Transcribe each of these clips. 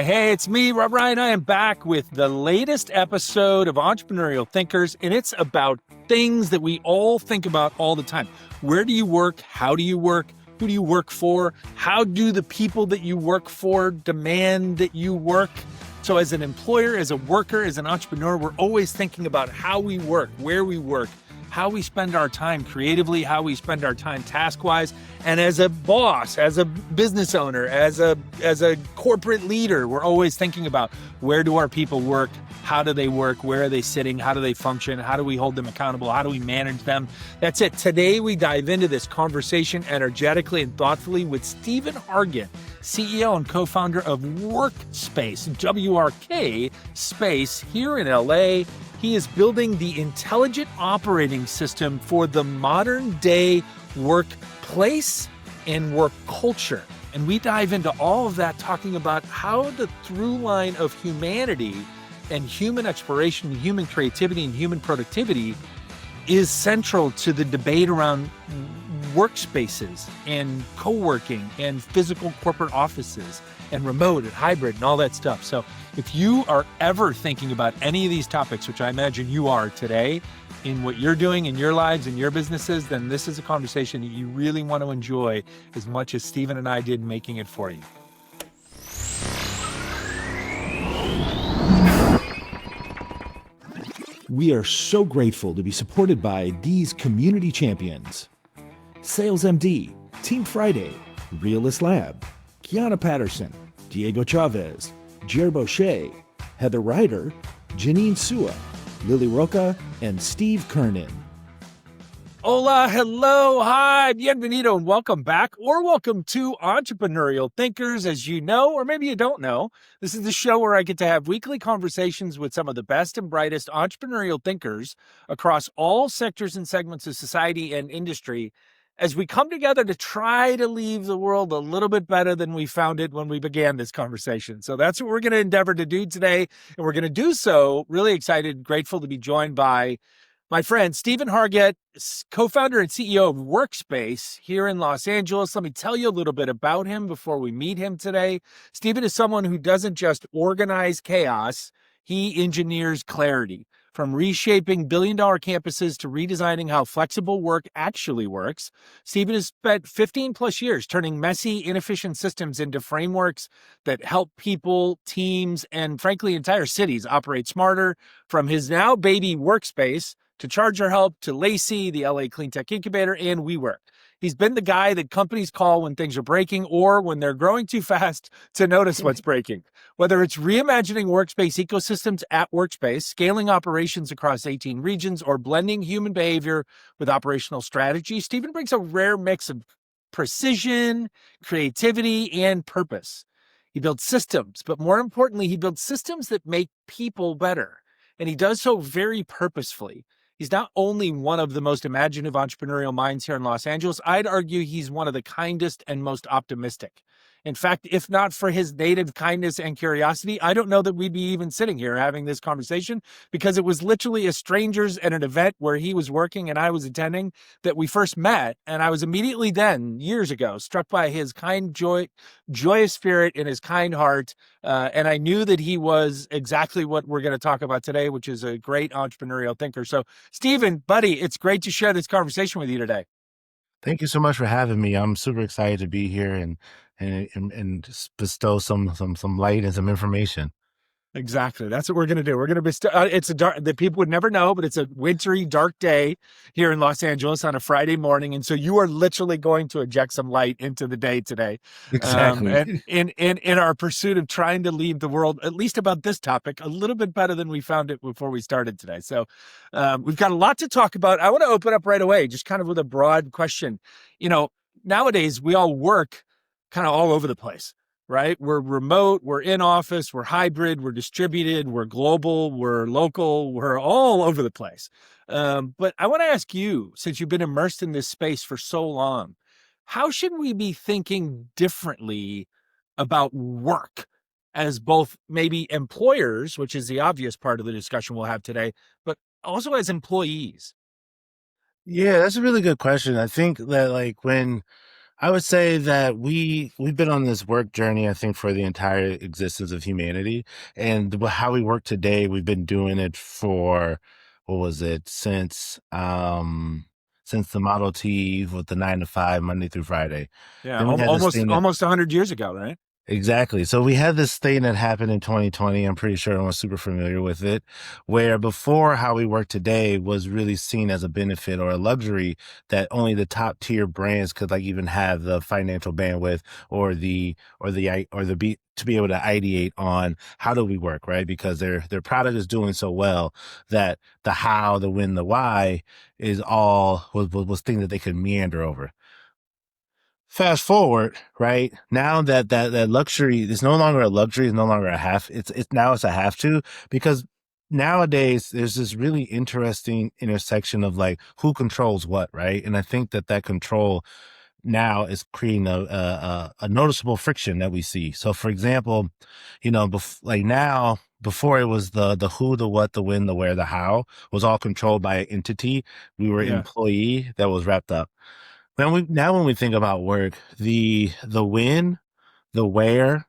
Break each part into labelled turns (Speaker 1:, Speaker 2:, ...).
Speaker 1: Hey, it's me, Rob Ryan. I am back with the latest episode of Entrepreneurial Thinkers, and it's about things that we all think about all the time. Where do you work? How do you work? Who do you work for? How do the people that you work for demand that you work? So as an employer, as a worker, as an entrepreneur, we're always thinking about how we work, where we work, how we spend our time creatively, how we spend our time task-wise. And as a boss, as a business owner, as a corporate leader, we're always thinking about where do our people work? How do they work? Where are they sitting? How do they function? How do we hold them accountable? How do we manage them? That's it. Today, we dive into this conversation energetically and thoughtfully with Stephen Hargett, CEO and co-founder of Workspace, WRK Space here in LA. He is building the intelligent operating system for the modern day workplace and work culture. And we dive into all of that, talking about how the through line of humanity and human exploration, human creativity, and human productivity is central to the debate around workspaces and co-working and physical corporate offices and remote and hybrid and all that stuff. So if you are ever thinking about any of these topics, which I imagine you are today in what you're doing in your lives and your businesses, then this is a conversation that you really want to enjoy as much as Stephen and I did making it for you.
Speaker 2: We are so grateful to be supported by these community champions: Sales MD, Team Friday, Realist Lab, Kiana Patterson, Diego Chavez, Jer Boucher, Heather Ryder, Janine Sua, Lily Roca, and Steve Kernan.
Speaker 1: Hola, hello, hi, bienvenido, and welcome back, or welcome to Entrepreneurial Thinkers. As you know, or maybe you don't know, this is the show where I get to have weekly conversations with some of the best and brightest entrepreneurial thinkers across all sectors and segments of society and industry, as we come together to try to leave the world a little bit better than we found it when we began this conversation. So that's what we're going to endeavor to do today. And we're going to do so really excited, grateful to be joined by my friend, Stephen Hargett, co-founder and CEO of Workspace here in Los Angeles. Let me tell you a little bit about him before we meet him today. Stephen is someone who doesn't just organize chaos, he engineers clarity. From reshaping billion-dollar campuses to redesigning how flexible work actually works, Stephen has spent 15 plus years turning messy, inefficient systems into frameworks that help people, teams, and frankly, entire cities operate smarter. From his now baby Workspace to Charger Help to Lacey, the LA Clean Tech Incubator, and WeWork. He's been the guy that companies call when things are breaking or when they're growing too fast to notice what's breaking. Whether it's reimagining workspace ecosystems at Workspace, scaling operations across 18 regions, or blending human behavior with operational strategy, Stephen brings a rare mix of precision, creativity, and purpose. He builds systems, but more importantly, he builds systems that make people better. And he does so very purposefully. He's not only one of the most imaginative entrepreneurial minds here in Los Angeles, I'd argue he's one of the kindest and most optimistic. In fact, if not for his native kindness and curiosity, I don't know that we'd be even sitting here having this conversation, because it was literally as strangers at an event where he was working and I was attending that we first met. And I was immediately then, years ago, struck by his kind, joyous spirit and his kind heart. And I knew that he was exactly what we're going to talk about today, which is a great entrepreneurial thinker. So, Stephen, buddy, it's great to share this conversation with you today.
Speaker 3: Thank you so much for having me. I'm super excited to be here and just bestow some light and some information.
Speaker 1: Exactly. That's what we're going to do. We're going to bestow, it's a dark, that people would never know, but it's a wintry, dark day here in Los Angeles on a Friday morning. And so you are literally going to inject some light into the day today.
Speaker 3: Exactly.
Speaker 1: And in our pursuit of trying to leave the world, at least about this topic, a little bit better than we found it before we started today. So we've got a lot to talk about. I want to open up right away, just kind of with a broad question. You know, nowadays we all work kind of all over the place. Right? We're remote, we're in office, we're hybrid, we're distributed, we're global, we're local, we're all over the place. But I want to ask you, since you've been immersed in this space for so long, how should we be thinking differently about work as both maybe employers, which is the obvious part of the discussion we'll have today, but also as employees?
Speaker 3: Yeah, that's a really good question. I think that like when I would say that we've been on this work journey, I think, for the entire existence of humanity. And how we work today, we've been doing it for what was it, since the Model T with the 9 to 5, Monday through Friday.
Speaker 1: Yeah,
Speaker 3: Then we had this thing that
Speaker 1: almost 100 years ago, right?
Speaker 3: exactly. So we had this thing that happened in 2020. I'm pretty sure everyone's super familiar with it, where before how we work today was really seen as a benefit or a luxury that only the top tier brands could like even have the financial bandwidth or the be to be able to ideate on how do we work, right? Because their product is doing so well that the how, the when, the why is all was things that they could meander over. Fast forward, right? Now that luxury is no longer a luxury, it's no longer a have. It's now it's a have to, because nowadays there's this really interesting intersection of like who controls what, right? And I think that control now is creating a noticeable friction that we see. So, for example, like now, before it was the who, the what, the when, the where, the how was all controlled by an entity. We were
Speaker 1: Yeah.
Speaker 3: employee that was wrapped up. When we think about work, the when, the where,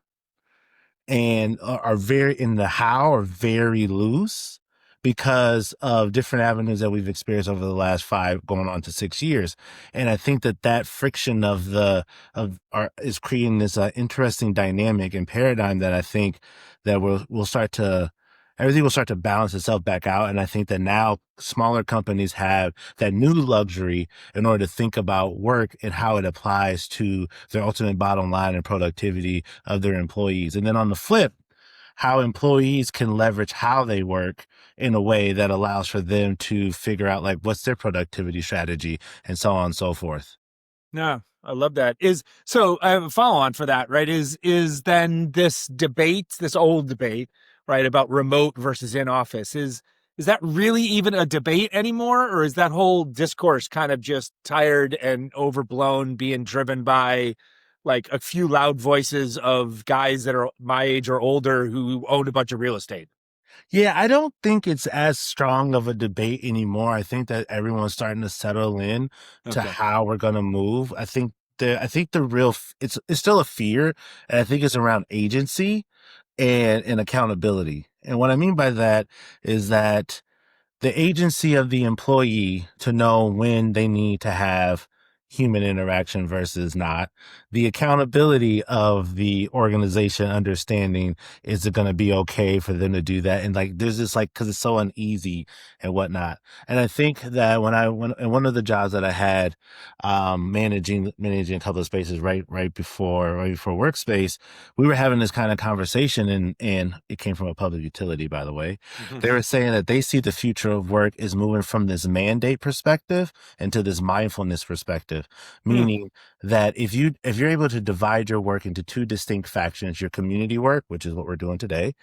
Speaker 3: and are very in the how are very loose because of different avenues that we've experienced over the last 5 going on to 6 years. And I think that friction of our is creating this interesting dynamic and paradigm that I think that we'll start to everything will start to balance itself back out. And I think that now smaller companies have that new luxury in order to think about work and how it applies to their ultimate bottom line and productivity of their employees. And then on the flip, how employees can leverage how they work in a way that allows for them to figure out like what's their productivity strategy and so on and so forth.
Speaker 1: No, I love that. I have a follow on for that, right? Is then this debate, this old debate, right, about remote versus in office, is that really even a debate anymore, or is that whole discourse kind of just tired and overblown, being driven by like a few loud voices of guys that are my age or older who own a bunch of real estate?
Speaker 3: Yeah, I don't think it's as strong of a debate anymore. I think that everyone's starting to settle in to
Speaker 1: Okay.
Speaker 3: how we're going to move. I think the real it's still a fear, and I think it's around agency and accountability. And what I mean by that is that the agency of the employee to know when they need to have human interaction versus not, the accountability of the organization understanding is it going to be okay for them to do that, and like there's this like because it's so uneasy and whatnot. And I think that when in one of the jobs that I had, managing a couple of spaces right before Workspace, we were having this kind of conversation, and it came from a public utility, by the way. They were saying that they see the future of work is moving from this mandate perspective into this mindfulness perspective, meaning that if you're able to divide your work into two distinct factions, your community work, which is what we're doing today,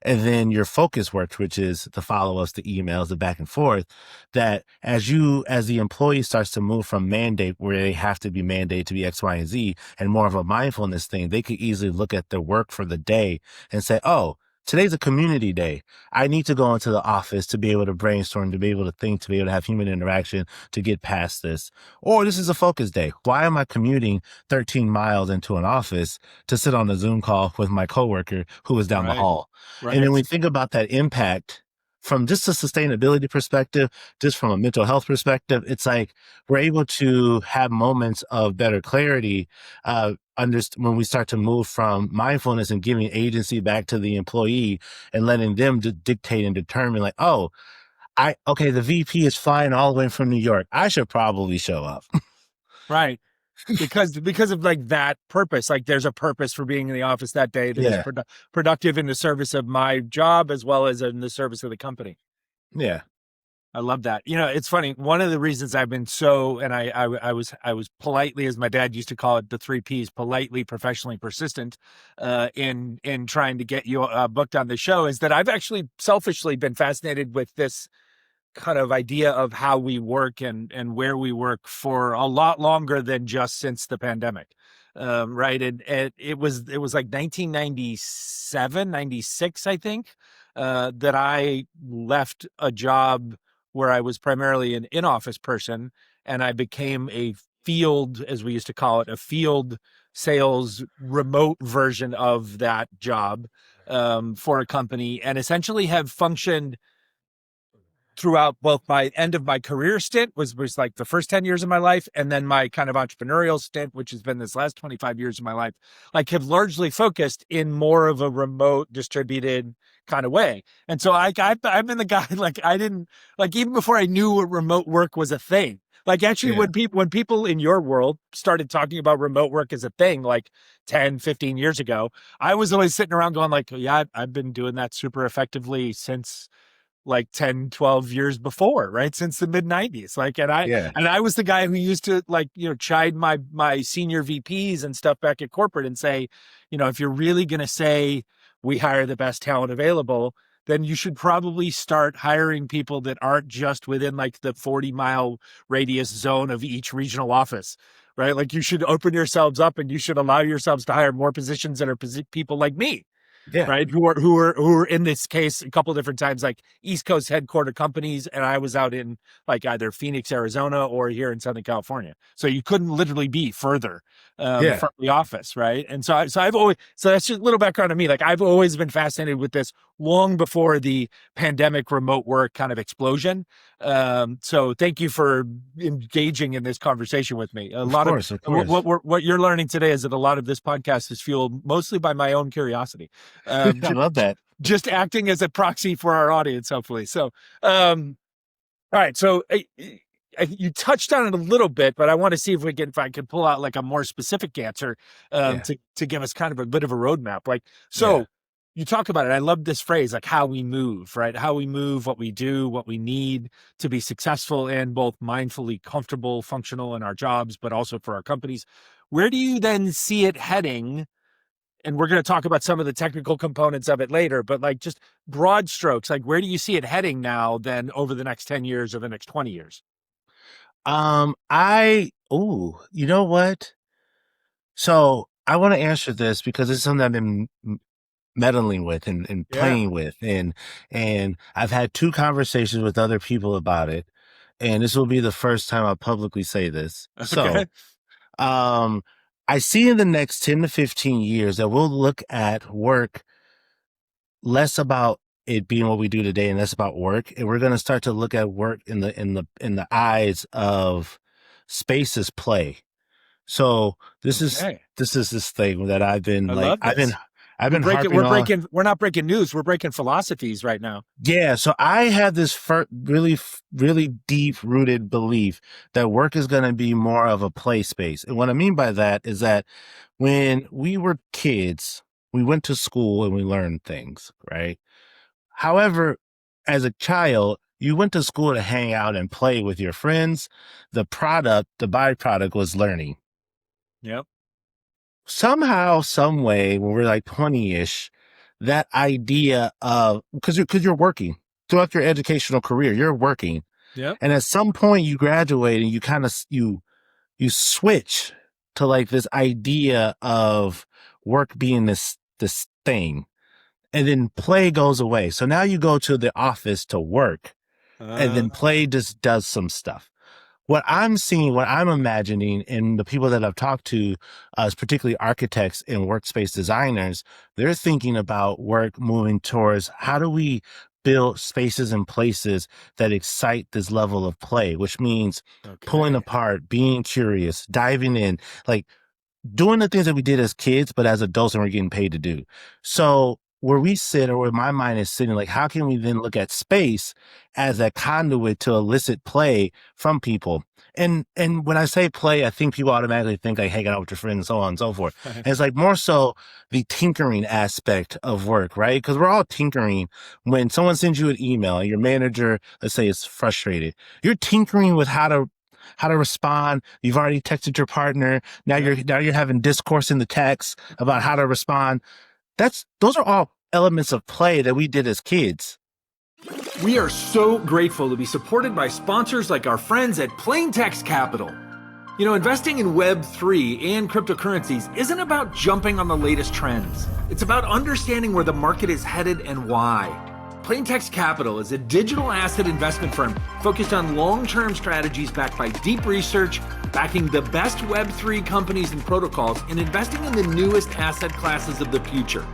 Speaker 3: and then your focus work, which is the follow-ups, the emails, the back and forth, that as the employee starts to move from mandate where they have to be mandated to be X, Y, and Z, and more of a mindfulness thing, they could easily look at their work for the day and say, oh, today's a community day. I need to go into the office to be able to brainstorm, to be able to think, to be able to have human interaction to get past this. Or this is a focus day. Why am I commuting 13 miles into an office to sit on a Zoom call with my coworker who is down the
Speaker 1: Right.
Speaker 3: hall? And then
Speaker 1: Right.
Speaker 3: we think about that impact from just a sustainability perspective, just from a mental health perspective, it's like we're able to have moments of better clarity when we start to move from mindfulness and giving agency back to the employee and letting them dictate and determine like, oh, the VP is flying all the way from New York. I should probably show up.
Speaker 1: Right. Because of like that purpose, like there's a purpose for being in the office that day that is
Speaker 3: Yeah.
Speaker 1: productive in the service of my job as well as in the service of the company.
Speaker 3: Yeah.
Speaker 1: I love that. It's funny. One of the reasons I've been so, and I was politely, as my dad used to call it, the 3 Ps, politely, professionally, persistent, in trying to get you booked on the show, is that I've actually selfishly been fascinated with this kind of idea of how we work and where we work for a lot longer than just since the pandemic. Right. And it was like 1997, 96, I think, that I left a job where I was primarily an in-office person and I became a field, as we used to call it, a field sales remote version of that job for a company, and essentially have functioned throughout both my end of my career stint was like the first 10 years of my life, and then my kind of entrepreneurial stint, which has been this last 25 years of my life, like have largely focused in more of a remote distributed kind of way. And so I've been the guy, like I didn't, like even before I knew what remote work was a thing, like actually when people in your world started talking about remote work as a thing, like 10, 15 years ago, I was always sitting around going like, yeah, I've been doing that super effectively since like 10, 12 years before, right? Since the mid 90s. Like, and I was the guy who used to like, chide my senior VPs and stuff back at corporate and say, if you're really going to say we hire the best talent available, then you should probably start hiring people that aren't just within like the 40-mile radius zone of each regional office, right? Like you should open yourselves up and you should allow yourselves to hire more positions that are people like me.
Speaker 3: Yeah.
Speaker 1: Right. Who are in this case a couple of different times, like East Coast headquartered companies. And I was out in like either Phoenix, Arizona, or here in Southern California. So you couldn't literally be further from the office. Right. And so that's just a little background on me. Like I've always been fascinated with this long before the pandemic remote work kind of explosion. So thank you for engaging in this conversation with me. Of course. What you're learning today is that a lot of this podcast is fueled mostly by my own curiosity.
Speaker 3: I love that.
Speaker 1: Just acting as a proxy for our audience, hopefully. So, all right. So you touched on it a little bit, but I want to see if I can pull out like a more specific answer to give us kind of a bit of a roadmap. Like, so you talk about it. I love this phrase, like how we move, right? How we move, what we do, what we need to be successful and both mindfully comfortable, functional in our jobs, but also for our companies. Where do you then see it heading? And we're going to talk about some of the technical components of it later, but like just broad strokes, like where do you see it heading now then over the next 10 years or the next 20 years?
Speaker 3: You know what? So I want to answer this because it's something I've been meddling with and playing with. And I've had 2 conversations with other people about it. And this will be the first time I'll publicly say this.
Speaker 1: Okay.
Speaker 3: So, I see in the next 10 to 15 years that we'll look at work less about it being what we do today and less about work. And we're going to start to look at work in the eyes of space as play. So this is this thing that I've been
Speaker 1: we're not breaking news. We're breaking philosophies right now.
Speaker 3: Yeah. So I have this really, really deep rooted belief that work is going to be more of a play space. And what I mean by that is that when we were kids, we went to school and we learned things, right? However, as a child, you went to school to hang out and play with your friends. The byproduct was learning.
Speaker 1: Yep.
Speaker 3: Somehow, some way, when we're like 20-ish, that idea of, because you're working throughout your educational career, you're working.
Speaker 1: Yeah.
Speaker 3: And at some point you graduate and you kind of, you switch to like this idea of work being this thing, and then play goes away. So now you go to the office to work and then play just does some stuff. What I'm seeing, what I'm imagining, and the people that I've talked to, particularly architects and workspace designers, they're thinking about work moving towards how do we build spaces and places that excite this level of play, which means pulling apart, being curious, diving in, like doing the things that we did as kids, but as adults and we're getting paid to do. So where we sit, or where my mind is sitting, like, how can we then look at space as a conduit to elicit play from people? And when I say play, I think people automatically think like hanging out with your friends and so on and so forth. And it's like more so the tinkering aspect of work, right? Because we're all tinkering. When someone sends you an email and your manager, let's say, is frustrated, you're tinkering with how to respond. You've already texted your partner. Now you're having discourse in the text about how to respond. Those are all elements of play that we did as kids.
Speaker 4: We are so grateful to be supported by sponsors like our friends at Plain Text Capital. You know, investing in Web3 and cryptocurrencies isn't about jumping on the latest trends. It's about understanding where the market is headed and why. Plaintext Capital is a digital asset investment firm focused on long-term strategies backed by deep research, backing the best Web3 companies and protocols, and investing in the newest asset classes of the future.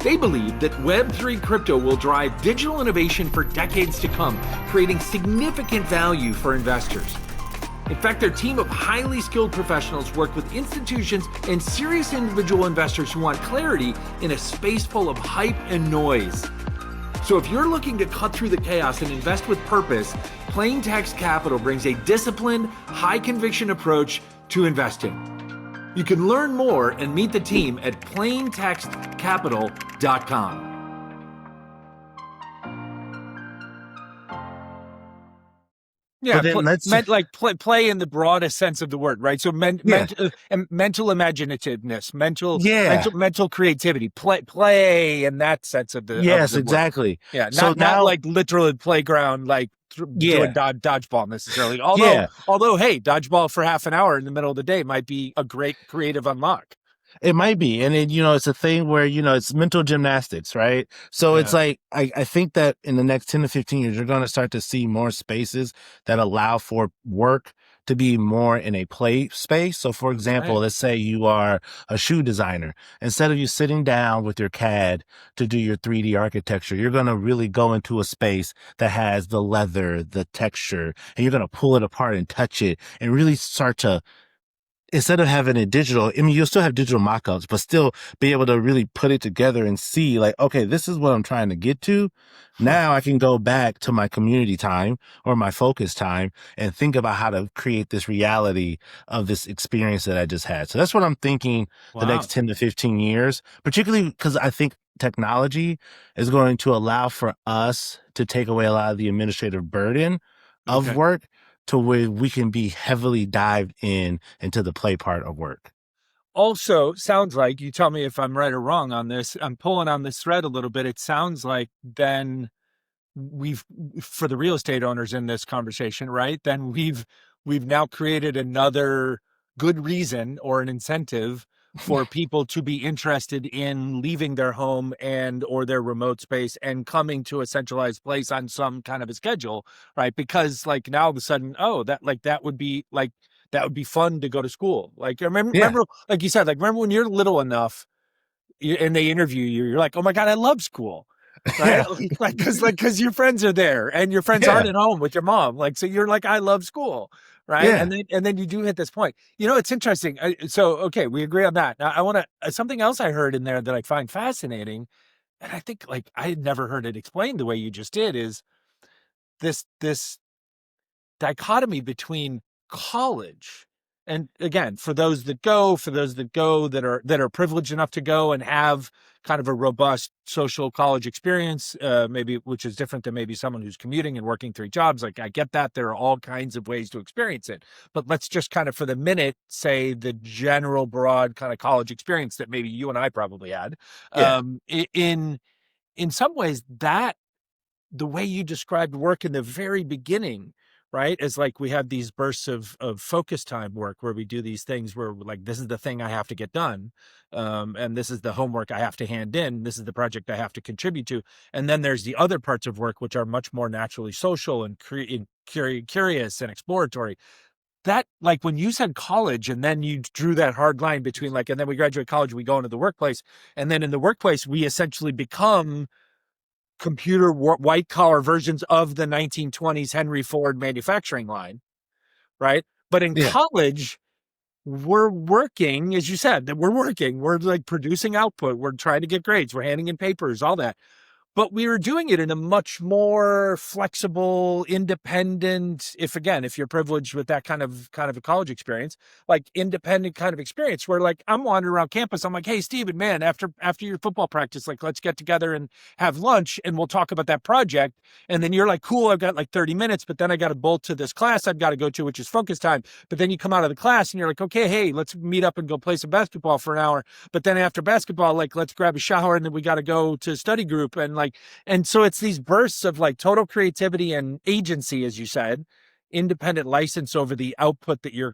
Speaker 4: They believe that Web3 crypto will drive digital innovation for decades to come, creating significant value for investors. In fact, their team of highly skilled professionals work with institutions and serious individual investors who want clarity in a space full of hype and noise. So if you're looking to cut through the chaos and invest with purpose, Plaintext Capital brings a disciplined, high-conviction approach to investing. You can learn more and meet the team at plaintextcapital.com.
Speaker 1: Yeah,
Speaker 3: But then
Speaker 1: play in the broadest sense of the word, right? So mental imaginativeness, mental creativity, play in that sense of the
Speaker 3: yes,
Speaker 1: of the word.
Speaker 3: exactly.
Speaker 1: Yeah,
Speaker 3: So
Speaker 1: not like literal playground, like doing dodgeball necessarily. Although, hey, dodgeball for half an hour in the middle of the day might be a great creative unlock.
Speaker 3: It might be. And it, it's a thing where, it's mental gymnastics, right? So it's like, I think that in the next 10 to 15 years, you're going to start to see more spaces that allow for work to be more in a play space. So for example, let's say you are a shoe designer. Instead of you sitting down with your CAD to do your 3D architecture, you're going to really go into a space that has the leather, the texture, and you're going to pull it apart and touch it and really start to, instead of having it digital, you'll still have digital mock-ups, but still be able to really put it together and see like, okay, this is what I'm trying to get to. Now I can go back to my community time or my focus time and think about how to create this reality of this experience that I just had. So that's what I'm thinking the next 10 to 15 years, particularly because I think technology is going to allow for us to take away a lot of the administrative burden of work, to where we can be heavily dived into the play part of work.
Speaker 1: Also, sounds like, you tell me if I'm right or wrong on this, I'm pulling on this thread a little bit. It sounds like then for the real estate owners in this conversation, right? Then we've now created another good reason or an incentive for people to be interested in leaving their home or their remote space and coming to a centralized place on some kind of a schedule, right? Because like now all of a sudden, that would be fun to go to school. Like remember, like you said, like remember when you're little enough and they interview you, you're like, oh my God, I love school. Right? Because your friends are there and your friends aren't at home with your mom. Like, so you're like, I love school. Right.
Speaker 3: Yeah.
Speaker 1: And then you do hit this point, it's interesting. Okay, we agree on that. Now I want to, something else I heard in there that I find fascinating. And I think like I had never heard it explained the way you just did, is this dichotomy between college. And again, for those that go that are privileged enough to go and have kind of a robust social college experience, maybe, which is different than maybe someone who's commuting and working 3 jobs. Like I get that there are all kinds of ways to experience it, but let's just kind of for the minute say the general broad kind of college experience that maybe you and I probably had. In some ways, that the way you described work in the very beginning, right? Is like we have these bursts of focus time work where we do these things where like, this is the thing I have to get done. And this is the homework I have to hand in. This is the project I have to contribute to. And then there's the other parts of work, which are much more naturally social and curious and exploratory. That, like when you said college and then you drew that hard line between like, and then we graduate college, we go into the workplace. And then in the workplace, we essentially become computer white collar versions of the 1920s Henry Ford manufacturing line, right? But in college, we're working, as you said, that we're like producing output, we're trying to get grades, we're handing in papers, all that. But we were doing it in a much more flexible, independent, if you're privileged with that kind of a college experience, like independent kind of experience where like I'm wandering around campus. I'm like, hey, Steven, man, after your football practice, like let's get together and have lunch and we'll talk about that project. And then you're like, cool, I've got like 30 minutes, but then I got to bolt to this class I've got to go to, which is focus time. But then you come out of the class and you're like, okay, hey, let's meet up and go play some basketball for an hour. But then after basketball, like let's grab a shower and then we got to go to study group and so it's these bursts of like total creativity and agency, as you said, independent license over the output that you're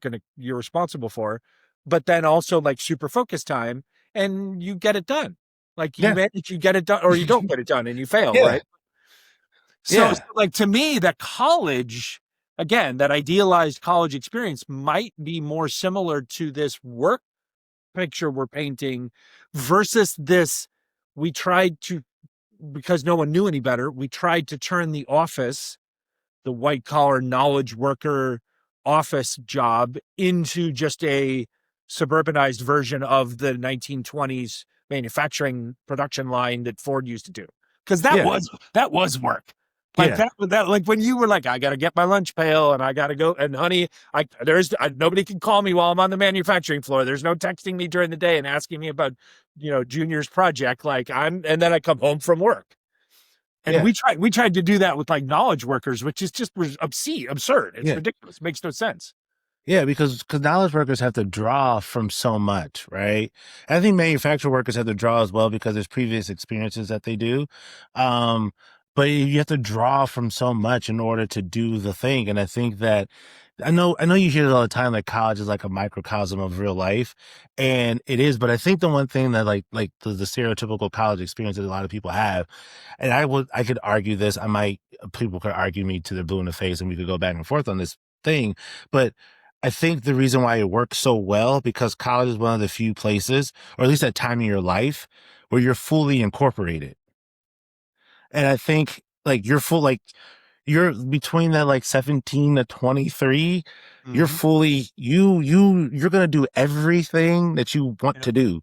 Speaker 1: responsible for, but then also like super focus time and you get it done. Like you manage, you get it done or you don't get it done and you fail, right? So,
Speaker 3: Yeah.
Speaker 1: like, to me, that college, again, that idealized college experience might be more similar to this work picture we're painting versus this. We tried to, because no one knew any better, we tried to turn the office, the white collar knowledge worker office job, into just a suburbanized version of the 1920s manufacturing production line that Ford used to do. Because
Speaker 3: Yeah.
Speaker 1: that was work. Like
Speaker 3: Yeah.
Speaker 1: that, like when you were like, I got to get my lunch pail and I got to go. And honey, nobody can call me while I'm on the manufacturing floor. There's no texting me during the day and asking me about, Junior's project. And then I come home from work. And
Speaker 3: Yeah.
Speaker 1: we tried to do that with like knowledge workers, which is just absurd. It's
Speaker 3: Yeah.
Speaker 1: ridiculous. It makes no sense.
Speaker 3: Yeah, because knowledge workers have to draw from so much, right? I think manufacturer workers have to draw as well because there's previous experiences that they do. Um, but you have to draw from so much in order to do the thing. And I think that I know you hear it all the time, like college is like a microcosm of real life. And it is, but I think the one thing that like the stereotypical college experience that a lot of people have, and I could argue this, people could argue me to their blue in the face and we could go back and forth on this thing, but I think the reason why it works so well, because college is one of the few places, or at least that time in your life, where you're fully incorporated. And I think like you're between that like 17 to 23, you're
Speaker 1: Mm-hmm.
Speaker 3: fully, you're going to do everything that you want
Speaker 1: Yep.
Speaker 3: to do,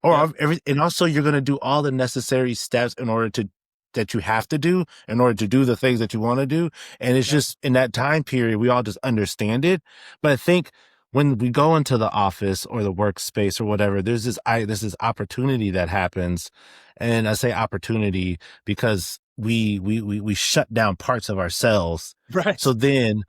Speaker 1: Yep.
Speaker 3: and also you're going to do all the necessary steps that you have to do in order to do the things that you want to do. And it's
Speaker 1: Yep.
Speaker 3: just in that time period, we all just understand it. But I think when we go into the office or the workspace or whatever, there's this opportunity that happens. And I say opportunity because we shut down parts of ourselves.
Speaker 1: Right.
Speaker 3: So then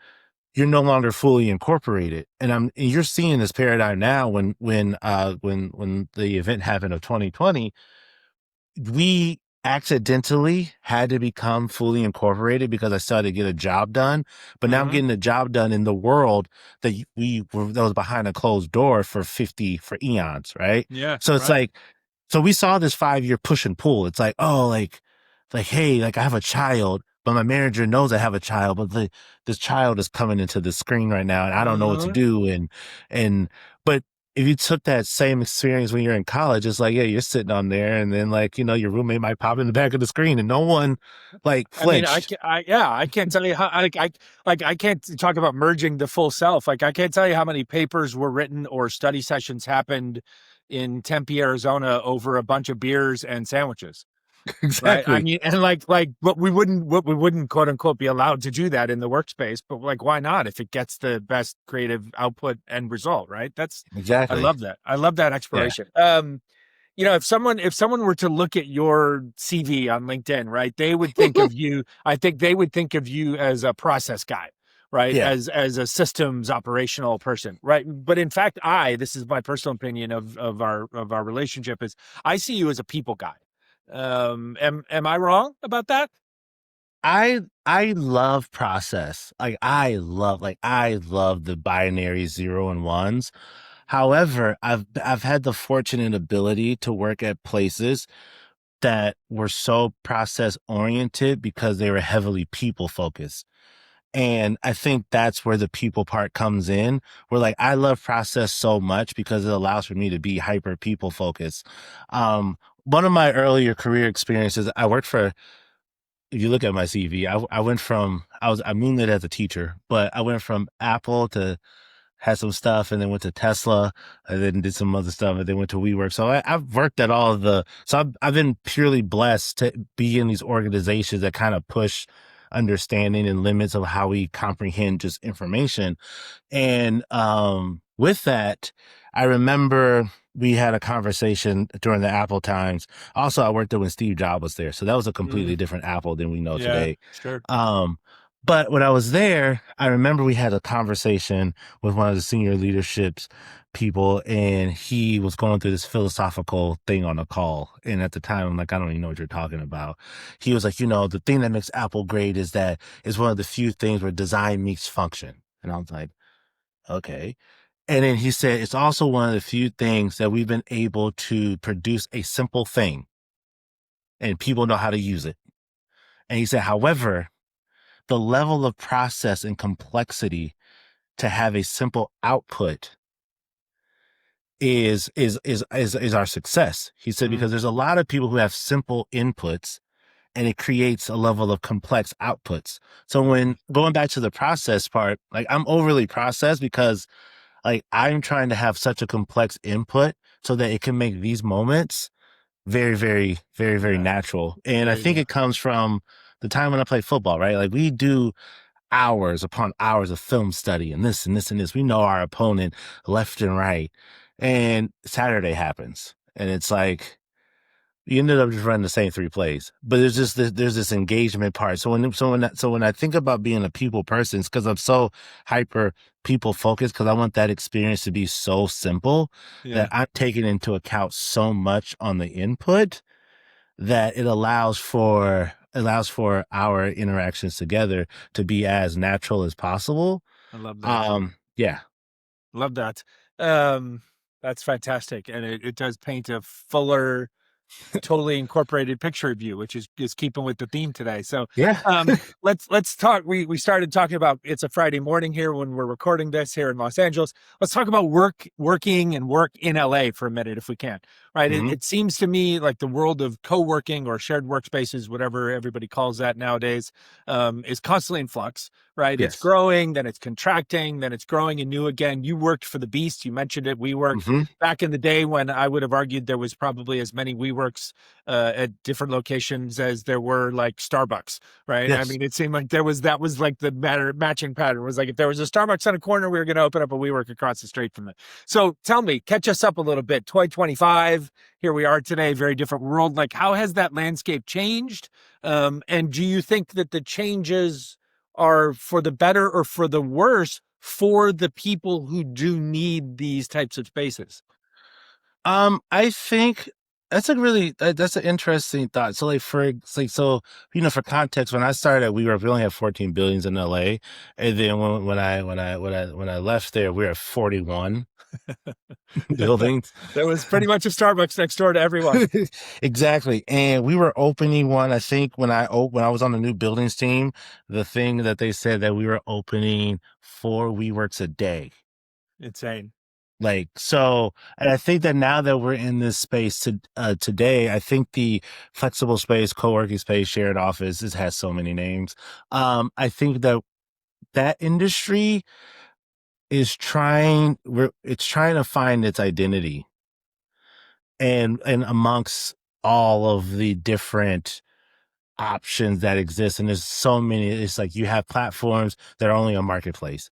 Speaker 3: you're no longer fully incorporated. And you're seeing this paradigm now when the event happened of 2020, we accidentally had to become fully incorporated because I started to get a job done. But now I'm
Speaker 1: Mm-hmm.
Speaker 3: getting a job done in the world that that was behind a closed door for eons, right?
Speaker 1: Yeah.
Speaker 3: So it's
Speaker 1: Right.
Speaker 3: like, so we saw this 5-year push and pull. It's like, oh, hey, like I have a child, but my manager knows I have a child, but this child is coming into the screen right now and I don't know what to
Speaker 1: Mm-hmm.
Speaker 3: do. But if you took that same experience when you're in college, it's like, yeah, you're sitting on there and then like, your roommate might pop in the back of the screen and no one like
Speaker 1: I mean,
Speaker 3: flinched.
Speaker 1: I can't tell you how, I can't talk about merging the full self. Like, I can't tell you how many papers were written or study sessions happened in Tempe, Arizona over a bunch of beers and sandwiches. Right. I
Speaker 3: Exactly.
Speaker 1: mean, and but we wouldn't quote unquote be allowed to do that in the workspace, but like, why not if it gets the best creative output and result, right? I
Speaker 3: Exactly.
Speaker 1: love that. I love that
Speaker 3: Yeah.
Speaker 1: exploration. If someone were to look at your CV on LinkedIn, right, they would think of you, I think they would think of you as a process guy, right?
Speaker 3: Yeah.
Speaker 1: As a systems operational person, right? But in fact, this is my personal opinion of our relationship, is I see you as a people guy. Am I wrong about that?
Speaker 3: I love process. I love the binary 0 and 1s. However, I've had the fortunate ability to work at places that were so process oriented because they were heavily people focused. And I think that's where the people part comes in. Where like I love process so much because it allows for me to be hyper people focused. One of my earlier career experiences, I worked for, if you look at my CV, I went from, I moonlit as a teacher, but I went from Apple to had some stuff and then went to Tesla and then did some other stuff and then went to WeWork. So I've worked at I've been purely blessed to be in these organizations that kind of push understanding and limits of how we comprehend just information. And with that, I remember we had a conversation during the Apple times. Also, I worked there when Steve Jobs was there. So that was a completely
Speaker 1: Mm,
Speaker 3: different Apple than we know
Speaker 1: yeah,
Speaker 3: today.
Speaker 1: sure.
Speaker 3: But when I was there, I remember we had a conversation with one of the senior leaderships people, and he was going through this philosophical thing on a call. And at the time, I'm like, I don't even know what you're talking about. He was like, the thing that makes Apple great is that it's one of the few things where design meets function. And I was like, okay. And then he said, it's also one of the few things that we've been able to produce a simple thing and people know how to use it. And he said, however, the level of process and complexity to have a simple output is our success. He said, because there's a lot of people who have simple inputs and it creates a level of complex outputs. So when going back to the process part, like I'm overly processed because like I'm trying to have such a complex input so that it can make these moments very, very, very, very natural. And I think it comes from the time when I played football, right? Like we do hours upon hours of film study and this and this and this. We know our opponent left and right. And Saturday happens. And it's like, you ended up just running the same 3 plays, but there's this engagement part. So when I think about being a people person, it's because I'm so hyper people focused, because I want that experience to be so simple that I'm taking into account so much on the input that it allows for our interactions together to be as natural as possible.
Speaker 1: I love that.
Speaker 3: Yeah.
Speaker 1: Love that. That's fantastic. And it does paint a fuller, totally incorporated picture of you, which is keeping with the theme today. So
Speaker 3: Yeah.
Speaker 1: let's talk. We started talking about, it's a Friday morning here when we're recording this here in Los Angeles. Let's talk about working and work in LA for a minute, if we can. Right. It seems to me like the world of co-working or shared workspaces, whatever everybody calls that nowadays, is constantly in flux. Right.
Speaker 3: Yes.
Speaker 1: It's growing, then it's contracting, then it's growing anew again. You worked for the Beast. You mentioned it. We worked back in the day when I would have argued there was probably as many WeWorks at different locations as there were like Starbucks. Right.
Speaker 3: Yes.
Speaker 1: I mean, it seemed like that was like the matching pattern was like, if there was a Starbucks on a corner, we were going to open up a WeWork across the street from it. So tell me, catch us up a little bit. 2025, here we are today, very different world. Like, how has that landscape changed? And do you think that the changes are for the better or for the worse for the people who do need these types of spaces?
Speaker 3: I think that's that's an interesting thought. So for context, when I started, we only had 14 buildings in LA. And then when I left there, we were at 41 buildings.
Speaker 1: There was pretty much a Starbucks next door to everyone.
Speaker 3: Exactly. And we were opening one, I think when I was on the new buildings team, the thing that they said that we were opening 4 WeWorks a day.
Speaker 1: Insane.
Speaker 3: Like, so, and I think that now that we're in this space today, I think the flexible space, co-working space, shared office, this has so many names. I think that industry is trying to find its identity and amongst all of the different options that exist. And there's so many, it's like you have platforms that are only a marketplace.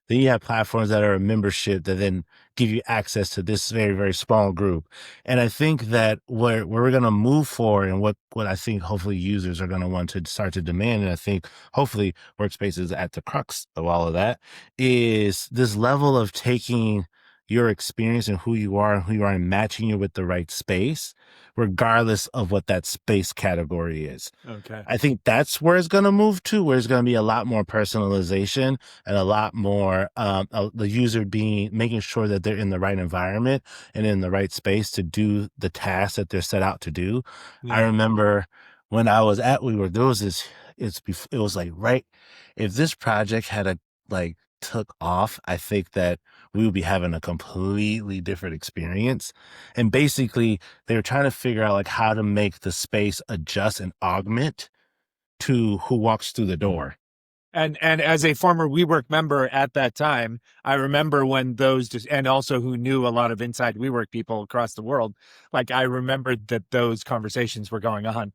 Speaker 3: Then you have platforms that are a membership that then give you access to this very, very small group. And I think that where we're going to move forward and what I think hopefully users are going to want to start to demand, and I think hopefully Workspace is at the crux of all of that, is this level of taking your experience and who you are and matching you with the right space, regardless of what that space category is.
Speaker 1: Okay.
Speaker 3: I think that's where it's going to move to, where it's going to be a lot more personalization and a lot more the user making sure that they're in the right environment and in the right space to do the tasks that they're set out to do.
Speaker 1: Yeah.
Speaker 3: I remember when I was at WeWork, there was this, it was like, right, if this project had took off, I think that we would be having a completely different experience. And basically they were trying to figure out like how to make the space adjust and augment to who walks through the door.
Speaker 1: And as a former WeWork member at that time, I remember when and also who knew a lot of inside WeWork people across the world, like I remembered that those conversations were going on.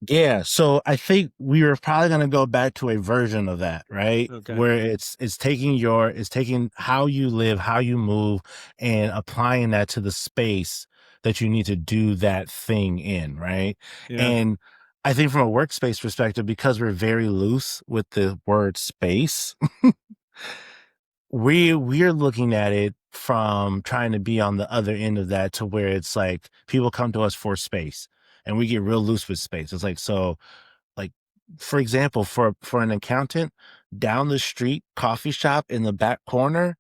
Speaker 3: Yeah. So I think we were probably going to go back to a version of that, right?
Speaker 1: Okay.
Speaker 3: Where it's taking how you live, how you move, and applying that to the space that you need to do that thing in, right?
Speaker 1: Yeah.
Speaker 3: And I think from a workspace perspective, because we're very loose with the word space, we're looking at it from trying to be on the other end of that, to where it's like people come to us for space and we get real loose with space. It's like, so like, for example, for an accountant, down the street, coffee shop in the back corner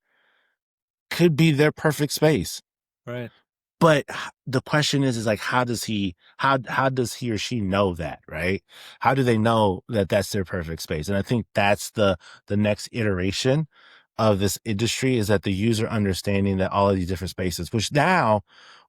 Speaker 3: could be their perfect space.
Speaker 1: Right.
Speaker 3: But the question is like, how does he or she know that, right? How do they know that that's their perfect space? And I think that's the next iteration of this industry, is that the user understanding that all of these different spaces, which now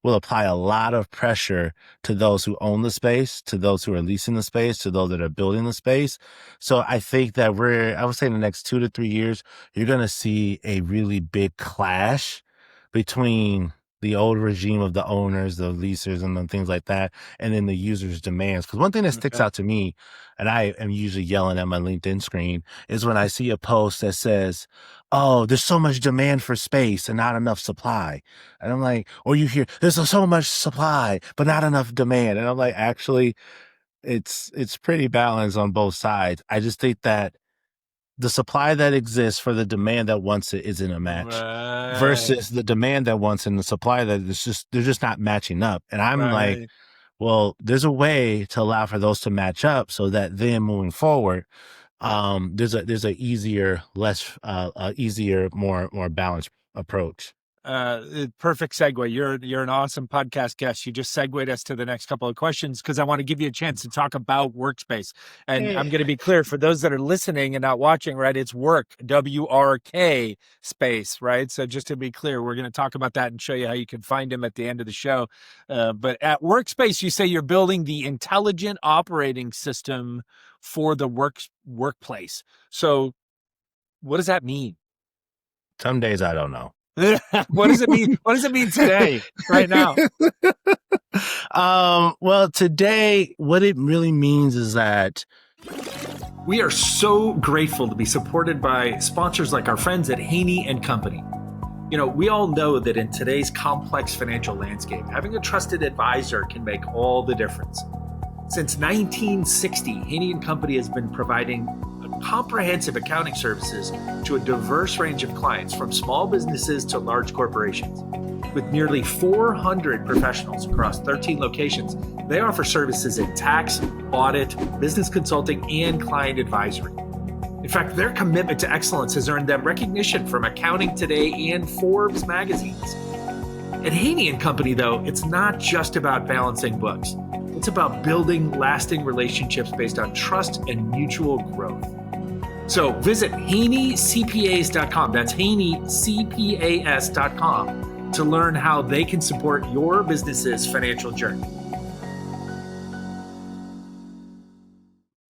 Speaker 3: will apply a lot of pressure to those who own the space, to those who are leasing the space, to those that are building the space. So I think that I would say in the next 2 to 3 years, you're going to see a really big clash between the old regime of the owners, the leasers, and then things like that, and then the users' demands. Because one thing that sticks out to me, and I am usually yelling at my LinkedIn screen, is when I see a post that says, "Oh, there's so much demand for space and not enough supply." And I'm like, or you hear, "There's so much supply, but not enough demand." And I'm like, actually, it's pretty balanced on both sides. I just think that the supply that exists for the demand that wants it isn't a match, versus the demand that wants and the supply that is just, they're just not matching up. And I'm like,
Speaker 1: Right.
Speaker 3: well, there's a way to allow for those to match up, so that then moving forward, there's a easier, more balanced approach.
Speaker 1: Perfect segue. You're an awesome podcast guest. You just segued us to the next couple of questions, because I want to give you a chance to talk about Workspace. And I'm going to be clear for those that are listening and not watching, right? It's WRK space, right? So just to be clear, we're going to talk about that and show you how you can find him at the end of the show. But at Workspace, you say you're building the intelligent operating system for the workplace. So what does that mean?
Speaker 3: Some days I don't know.
Speaker 1: What does it mean? What does it mean today, right now?
Speaker 3: Well, today, what it really means is that
Speaker 4: We are so grateful to be supported by sponsors like our friends at Haney and Company. You know, we all know that in today's complex financial landscape, having a trusted advisor can make all the difference. Since 1960, Haney and Company has been providing comprehensive accounting services to a diverse range of clients, from small businesses to large corporations. With nearly 400 professionals across 13 locations, they offer services in tax, audit, business consulting, and client advisory. In fact, their commitment to excellence has earned them recognition from Accounting Today and Forbes magazines. At Haney and Company, though, it's not just about balancing books. It's about building lasting relationships based on trust and mutual growth. So visit HaneyCPAs.com. That's HaneyCPAS.com to learn how they can support your business's financial journey.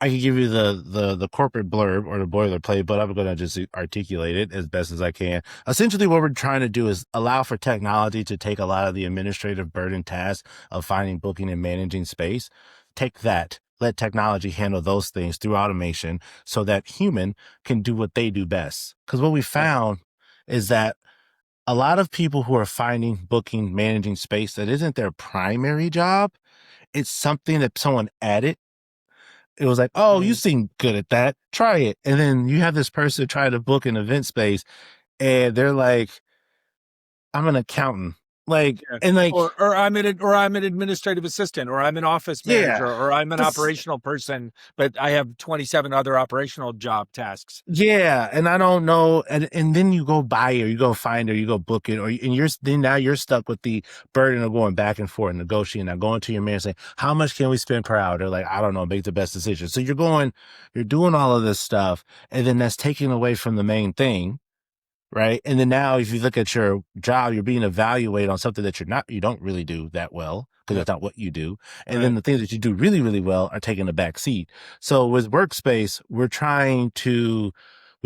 Speaker 3: I can give you the corporate blurb or the boilerplate, but I'm going to just articulate it as best as I can. Essentially, what we're trying to do is allow for technology to take a lot of the administrative burden tasks of finding, booking, and managing space. Take that. Let technology handle those things through automation, so that human can do what they do best. Because what we found is that a lot of people who are finding, booking, managing space that isn't their primary job, it's something that someone added. It was like, "Oh, you seem good at that. Try it." And then you have this person try to book an event space, and they're like, "I'm an accountant." Like,
Speaker 1: Yeah.
Speaker 3: and like,
Speaker 1: or I'm an administrative assistant, or I'm an office manager, or I'm an operational person, but I have 27 other operational job tasks.
Speaker 3: yeah. And I don't know. And then you go buy it, or you go find it, or you go book it, then now you're stuck with the burden of going back and forth, negotiating, now going to your man saying, "How much can we spend per hour?" They're like, "I don't know, make the best decision." So you're doing all of this stuff, and then that's taken away from the main thing. Right. And then now, if you look at your job, you're being evaluated on something that you don't really do that well, because that's not what you do. And then the things that you do really, really well are taking a back seat. So with Workspace, we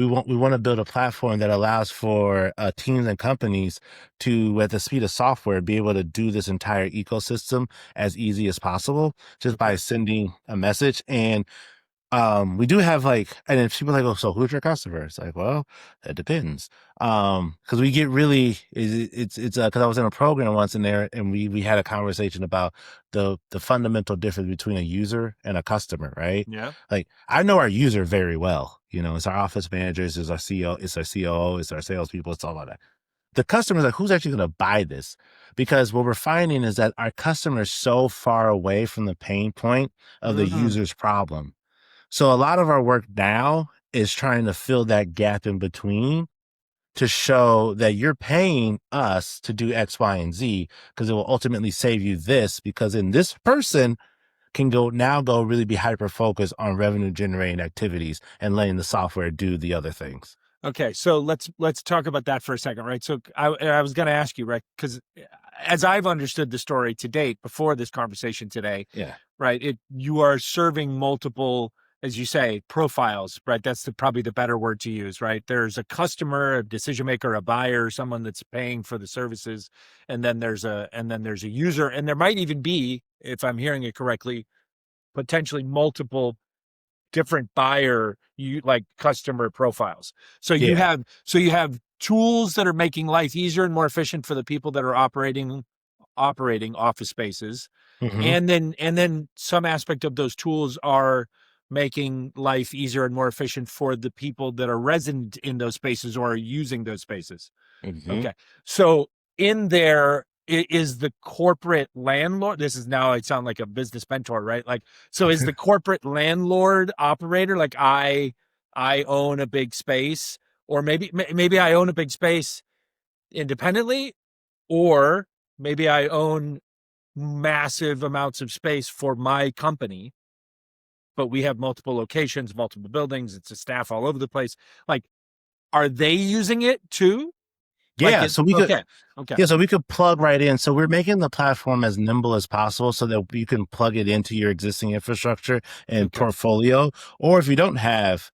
Speaker 3: want to build a platform that allows for teams and companies to, at the speed of software, be able to do this entire ecosystem as easy as possible, just by sending a message. And we do have and if people are like, "Oh, so who's your customer?" It's like, well, that depends. Cause we get cause I was in a program once in there, and we had a conversation about the fundamental difference between a user and a customer, right?
Speaker 1: Yeah.
Speaker 3: Like, I know our user very well. It's our office managers, it's our CEO, it's our COO, it's our salespeople, it's all of that. The customer is like, who's actually going to buy this? Because what we're finding is that our customer is so far away from the pain point of the user's problem. So a lot of our work now is trying to fill that gap in between, to show that you're paying us to do X, Y, and Z, because it will ultimately save you this, because then this person can go really be hyper focused on revenue generating activities and letting the software do the other things.
Speaker 1: Okay, so let's talk about that for a second, right? So I was going to ask you, right, because as I've understood the story to date before this conversation today,
Speaker 3: Yeah.
Speaker 1: right, you are serving multiple, as you say, profiles, right? That's probably the better word to use, right? There's a customer, a decision maker, a buyer, someone that's paying for the services, and then there's a user, and there might even be, if I'm hearing it correctly, potentially multiple different like customer profiles. So you have tools that are making life easier and more efficient for the people that are operating office spaces.
Speaker 3: Mm-hmm.
Speaker 1: And then some aspect of those tools are making life easier and more efficient for the people that are resident in those spaces or are using those spaces.
Speaker 3: Mm-hmm.
Speaker 1: Okay. So in there is the corporate landlord. This is now, I sound like a business mentor, right? Like, so is the corporate landlord operator, like I own a big space, or maybe I own a big space independently, or maybe I own massive amounts of space for my company, but we have multiple locations, multiple buildings. It's a staff all over the place. Like, are they using it too? Like
Speaker 3: Yeah.
Speaker 1: it,
Speaker 3: So we could,
Speaker 1: okay.
Speaker 3: yeah, so we could plug right in. So we're making the platform as nimble as possible so that you can plug it into your existing infrastructure and portfolio. Or if you don't have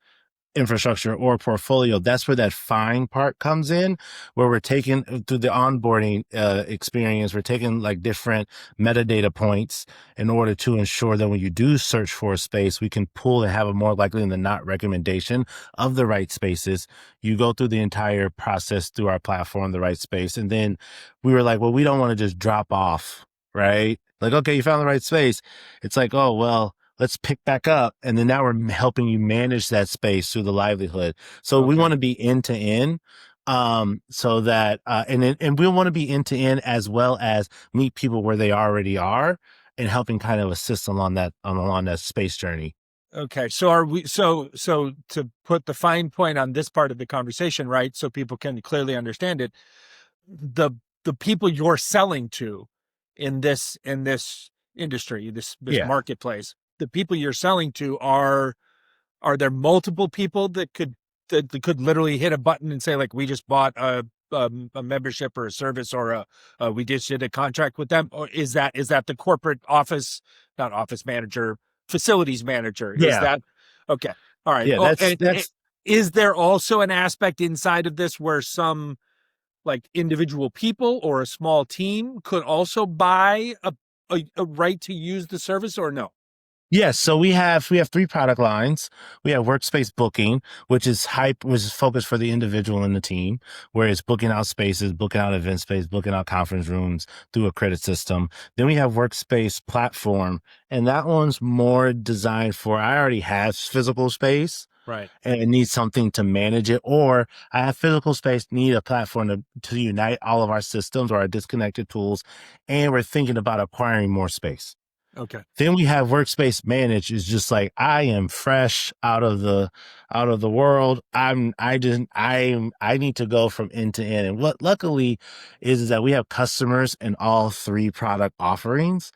Speaker 3: infrastructure or portfolio, that's where that find part comes in, where we're taking through the onboarding experience, we're taking like different metadata points in order to ensure that when you do search for a space, we can pull and have a more likely than not recommendation of the right spaces. You go through the entire process through our platform, the right space. And then we were like, well, we don't want to just drop off, right? Like, okay, you found the right space. It's like, oh, well, let's pick back up. And then now we're helping you manage that space through the livelihood. So we want to be end to end. So that, and we want to be end to end as well as meet people where they already are and helping kind of assist along that space journey.
Speaker 1: Okay. So so to put the fine point on this part of the conversation, right? So people can clearly understand it. The people you're selling to in this industry, this marketplace, the people you're selling to are there multiple people that could literally hit a button and say, like, we just bought a membership or a service, or we just did a contract with them? Or is that the corporate office, not office manager, facilities manager? Is that okay? All right.
Speaker 3: Yeah, that's
Speaker 1: is there also an aspect inside of this where some, like, individual people or a small team could also buy a right to use the service, or no?
Speaker 3: Yes, so we have 3 product lines. We have Workspace Booking, which is focused for the individual and the team, where it's booking out spaces, booking out event space, booking out conference rooms through a credit system. Then we have Workspace Platform, and that one's more designed for, I already have physical space.
Speaker 1: Right.
Speaker 3: And it needs something to manage it, or I have physical space, need a platform to unite all of our systems or our disconnected tools, and we're thinking about acquiring more space.
Speaker 1: Okay.
Speaker 3: Then we have Workspace Manage is just like, I am fresh out of the world. I need to go from end to end. And what luckily is that we have customers in all 3 product offerings.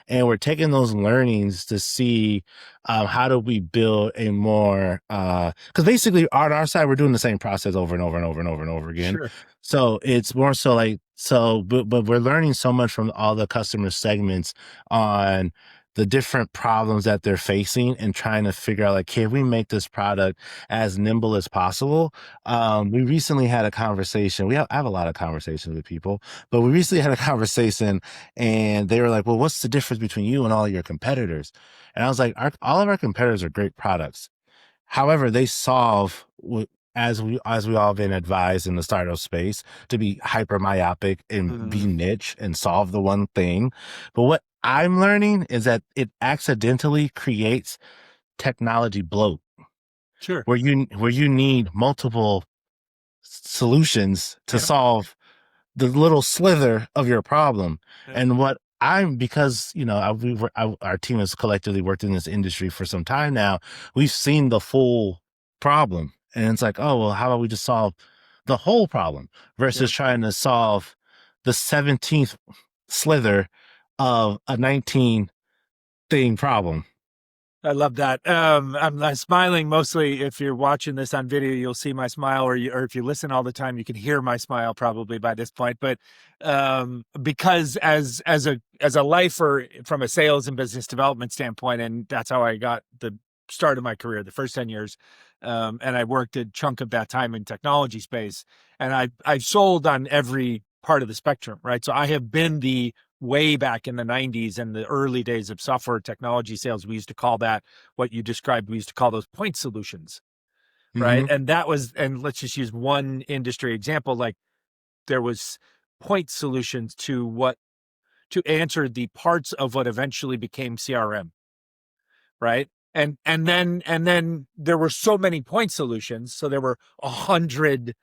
Speaker 3: And we're taking those learnings to see how do we build a more, because basically on our side, we're doing the same process over and over and over and over and over again.
Speaker 1: Sure.
Speaker 3: So it's more so like, but we're learning so much from all the customer segments on the different problems that they're facing and trying to figure out, like, can we make this product as nimble as possible? We recently had a conversation. I have a lot of conversations with people, but we recently had a conversation and they were like, well, what's the difference between you and all your competitors? And I was like, all of our competitors are great products. However, they solve, as we all been advised in the startup space, to be hyper myopic and be niche and solve the one thing. But what I'm learning is that it accidentally creates technology bloat.
Speaker 1: Sure.
Speaker 3: Where you need multiple solutions to solve the little slither of your problem. And what because, our team has collectively worked in this industry for some time now, we've seen the full problem. And it's like, oh, well, how about we just solve the whole problem versus
Speaker 1: Yep.
Speaker 3: trying to solve the 17th slither of a 19 thing problem.
Speaker 1: I love that. I'm smiling mostly. If you're watching this on video, you'll see my smile, or if you listen all the time, you can hear my smile probably by this point. But because as a lifer from a sales and business development standpoint, and that's how I got the start of my career, the first 10 years, and I worked a chunk of that time in technology space, and I've sold on every part of the spectrum, right? So I have been the way back in the 90s and the early days of software technology sales, we used to call that what you described. We used to call those point solutions, right?
Speaker 3: Mm-hmm.
Speaker 1: And that was, and let's just use one industry example. Like there was point solutions to answer the parts of what eventually became CRM, right? And then there were so many point solutions. So there were 100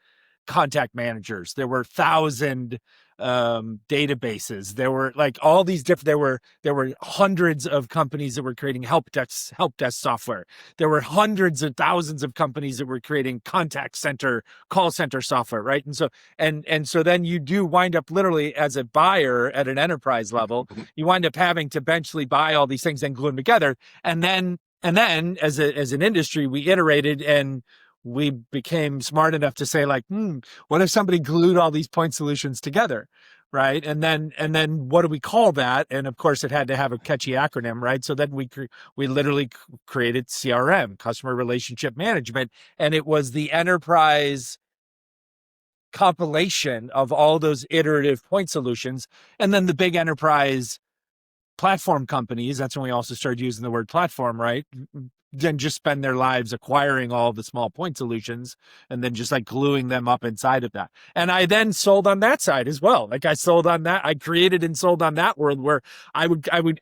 Speaker 1: contact managers, there were 1,000 databases, there were like all these different, there were hundreds of companies that were creating help desk software, there were hundreds of thousands of companies that were creating contact center, call center software, right? And so then you do wind up literally as a buyer at an enterprise level, you wind up having to eventually buy all these things and glue them together. And then as an industry, we iterated and we became smart enough to say like, what if somebody glued all these point solutions together, right? And then what do we call that? And of course, it had to have a catchy acronym, right? So then we literally created CRM, customer relationship management, and it was the enterprise compilation of all those iterative point solutions, and then the big enterprise platform companies. That's when we also started using the word platform, right? Then just spend their lives acquiring all the small point solutions and then just like gluing them up inside of that. And I then sold on that side as well. Like I sold on that. I created and sold on that world where I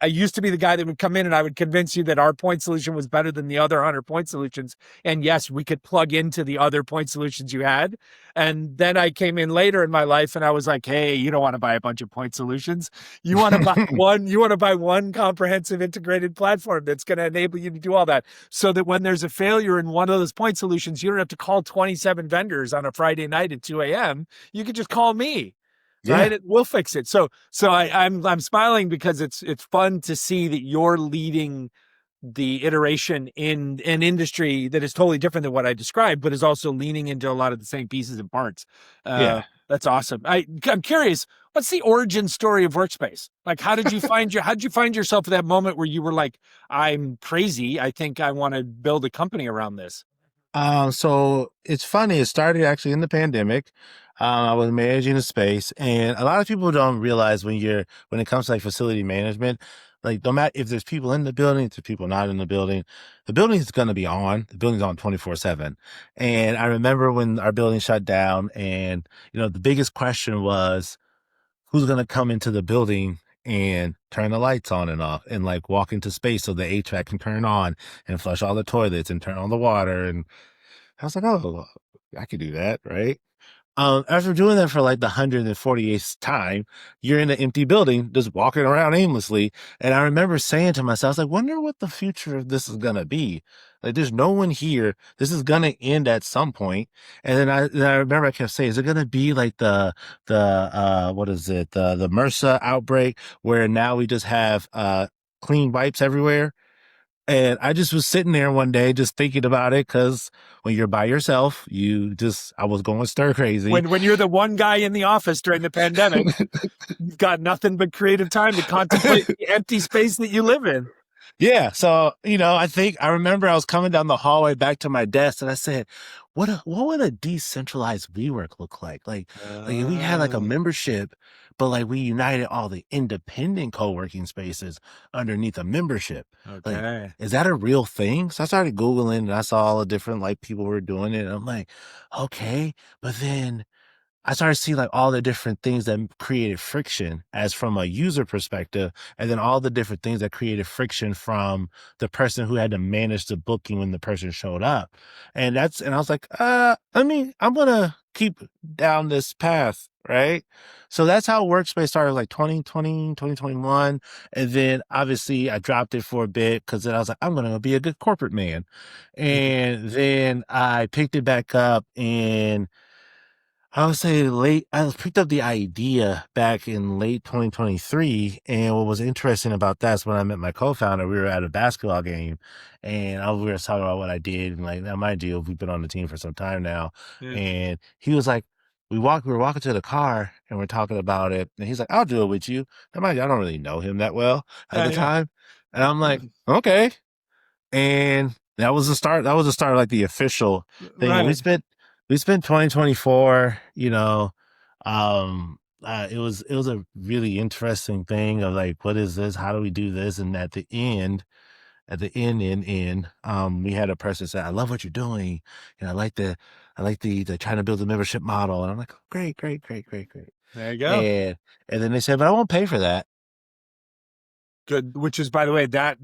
Speaker 1: used to be the guy that would come in and I would convince you that our point solution was better than the other 100 point solutions. And yes, we could plug into the other point solutions you had. And then I came in later in my life and I was like, hey, you don't want to buy a bunch of point solutions. You want to buy one comprehensive integrated platform that's going to enable you to do all that. So that when there's a failure in one of those point solutions, you don't have to call 27 vendors on a Friday night at 2 a.m. You can just call me,
Speaker 3: Yeah.
Speaker 1: right? We'll fix it. So I'm smiling because it's fun to see that you're leading the iteration in an industry that is totally different than what I described, but is also leaning into a lot of the same pieces and parts.
Speaker 3: Yeah.
Speaker 1: That's awesome. I'm curious, what's the origin story of Workspace? Like, how did you find yourself at that moment where you were like, I'm crazy, I think I want to build a company around this?
Speaker 3: So it's funny. It started actually in the pandemic. I was managing a space, and a lot of people don't realize when it comes to like facility management, like no matter if there's people in the building, if there's people not in the building is going to be on. The building's on 24/7. And I remember when our building shut down, and the biggest question was, who's going to come into the building and turn the lights on and off and like walk into space so the HVAC can turn on and flush all the toilets and turn on the water. And I was like, oh, I could do that, right? After doing that for like the 148th time, you're in an empty building, just walking around aimlessly. And I remember saying to myself, I was like, wonder what the future of this is going to be. Like, there's no one here. This is going to end at some point. And then I remember I kept saying, is it going to be like what is it? The MRSA outbreak where now we just have, clean wipes everywhere. And I just was sitting there one day just thinking about it, because when you're by yourself, I was going stir crazy.
Speaker 1: When you're the one guy in the office during the pandemic, you've got nothing but creative time to contemplate the empty space that you live in.
Speaker 3: Yeah. So, I remember I was coming down the hallway back to my desk and I said, what would a decentralized WeWork look like? Like if we had like a membership, but like we united all the independent co-working spaces underneath a membership.
Speaker 1: Okay.
Speaker 3: Like, is that a real thing? So I started Googling and I saw all the different like people were doing it. And I'm like, okay. But then I started to see like all the different things that created friction as from a user perspective, and then all the different things that created friction from the person who had to manage the booking when the person showed up. And I was like, I'm going to keep down this path. Right. So that's how Workspace started, like 2020, 2021. And then obviously I dropped it for a bit because then I was like, I'm going to be a good corporate man. And then I picked it back up in I would say I picked up the idea back in late 2023. And what was interesting about that is when I met my co-founder, we were at a basketball game and we were talking about what I did. And like, now my deal, we've been on the team for some time now.
Speaker 1: Yeah.
Speaker 3: And he was like, we were walking to the car and we're talking about it. And he's like, I'll do it with you. Now, mind you, I don't really know him that well at the
Speaker 1: Yeah.
Speaker 3: time. And I'm like, okay. And that was the start. That was the start of like the official thing. And
Speaker 1: Right.
Speaker 3: we spent 2024, it was a really interesting thing of like, what is this? How do we do this? And at the end, we had a person say, I love what you're doing. And I like the trying to build a membership model. And I'm like, great, great, great, great, great.
Speaker 1: There you go.
Speaker 3: And then they said, but I won't pay for that.
Speaker 1: Good. Which is, by the way, that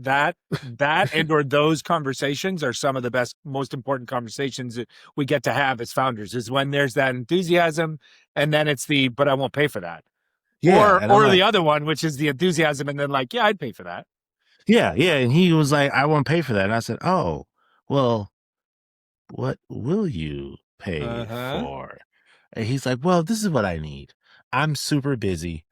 Speaker 1: and or those conversations are some of the best, most important conversations that we get to have as founders, is when there's that enthusiasm and then it's but I won't pay for that.
Speaker 3: Yeah. And I'm
Speaker 1: Or
Speaker 3: like,
Speaker 1: the other one, which is the enthusiasm and then like, yeah, I'd pay for that.
Speaker 3: yeah. And he was like, I won't pay for that. And I said, oh, well, what will you pay
Speaker 1: Uh-huh.
Speaker 3: for? And he's like, well, this is what I need. I'm super busy.